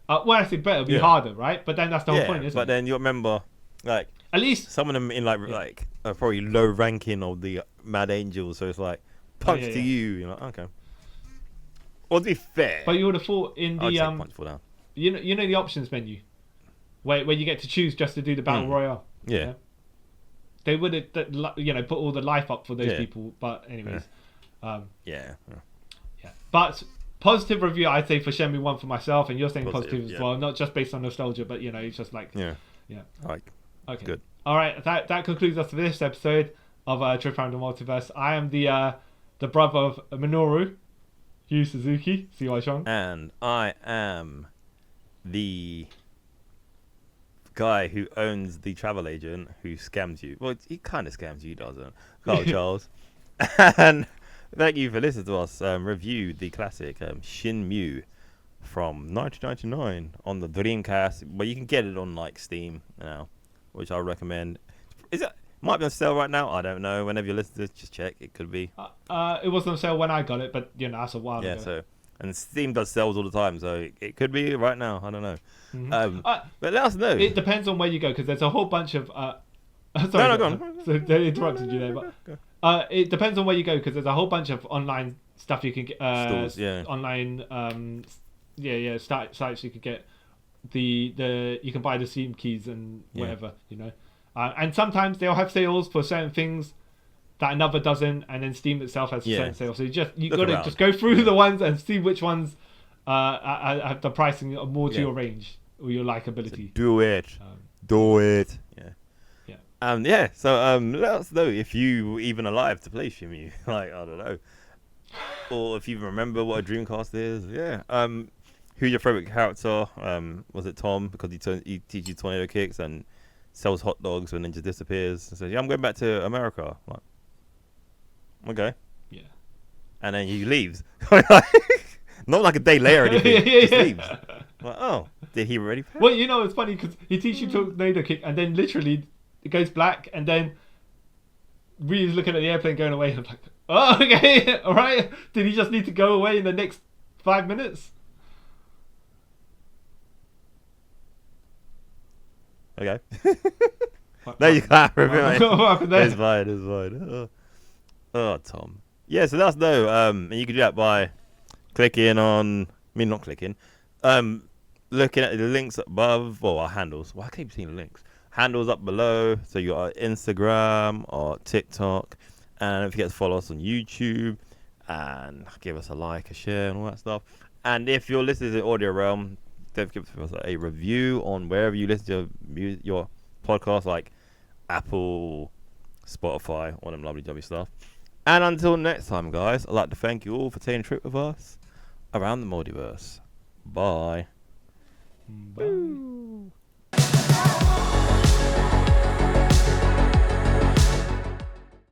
Well, I say better, it'd be harder, right? But then that's the whole point, isn't it? But then you remember, like, at least some of them in like probably low ranking of the Mad Angels, so it's like punch to you. You're like, okay. Well, to be fair, but you would have thought in the punch fall down. You know the options menu, where you get to choose just to do the battle royale. Yeah. They would have put all the life up for those people, but anyways, yeah. But positive review, I'd say, for Shenmue 1 for myself, and you're saying positive as well, not just based on nostalgia, but it's just like Like, okay, good. All right, that concludes us for this episode of Trip Around the Multiverse. I am the brother of Minoru, Yu Suzuki, CY Chong, and I am the guy who owns the travel agent who scams you. Well, he kind of scams you, doesn't? Carl Charles. And thank you for listening to us review the classic Shen Mue from 1999 on the Dreamcast, but you can get it on like Steam now, which I recommend. Might be on sale right now. I don't know. Whenever you listen to this, just check. It could be. It wasn't on sale when I got it, but that's a while ago. Yeah. So, and Steam does sales all the time, so it could be right now. I don't know. Mm-hmm. But let us know. It depends on where you go, because there's a whole bunch of. Sorry, go on. So they interrupted you there, but it depends on where you go, because there's a whole bunch of online stuff you can get. Stores, online, sites you could get you can buy the Steam keys and whatever, and sometimes they'll have sales for certain things that another doesn't, and then Steam itself has certain sales. So you got to just go through the ones and see which ones have the pricing more to your range or your likability. So do it. Do it. Yeah. So let us know if you were even alive to play Shen Mue. Like, I don't know. Or if you remember what a Dreamcast is. Yeah. Who's your favorite character? Was it Tom, because he teaches tornado kicks and sells hot dogs and then just disappears and says, I'm going back to America. Like, okay. Yeah. And then he leaves. Not like a day later or anything. Yeah, Just yeah. leaves. Like, oh, did he already pay? Well, you know, it's funny because he teaches you tornado kick, and then literally it goes black, and then Ryu's looking at the airplane going away, and I'm like, oh, okay, all right. Did he just need to go away in the next 5 minutes? Okay. No, you can't remember. What happened there? It's fine. It's fine. Oh, Tom. Yeah, so let us know. And you can do that by clicking on. I mean, not clicking. Looking at the links above, or our handles. Well, I keep seeing links. Handles up below. So you got Instagram or TikTok, and don't forget to follow us on YouTube and give us a like, a share, and all that stuff. And if you're listening to the audio realm, don't forget to give us a review on wherever you listen to your podcast, like Apple, Spotify, all them lovely jobby stuff. And until next time, guys, I'd like to thank you all for taking a trip with us around the multiverse. Bye. Bye.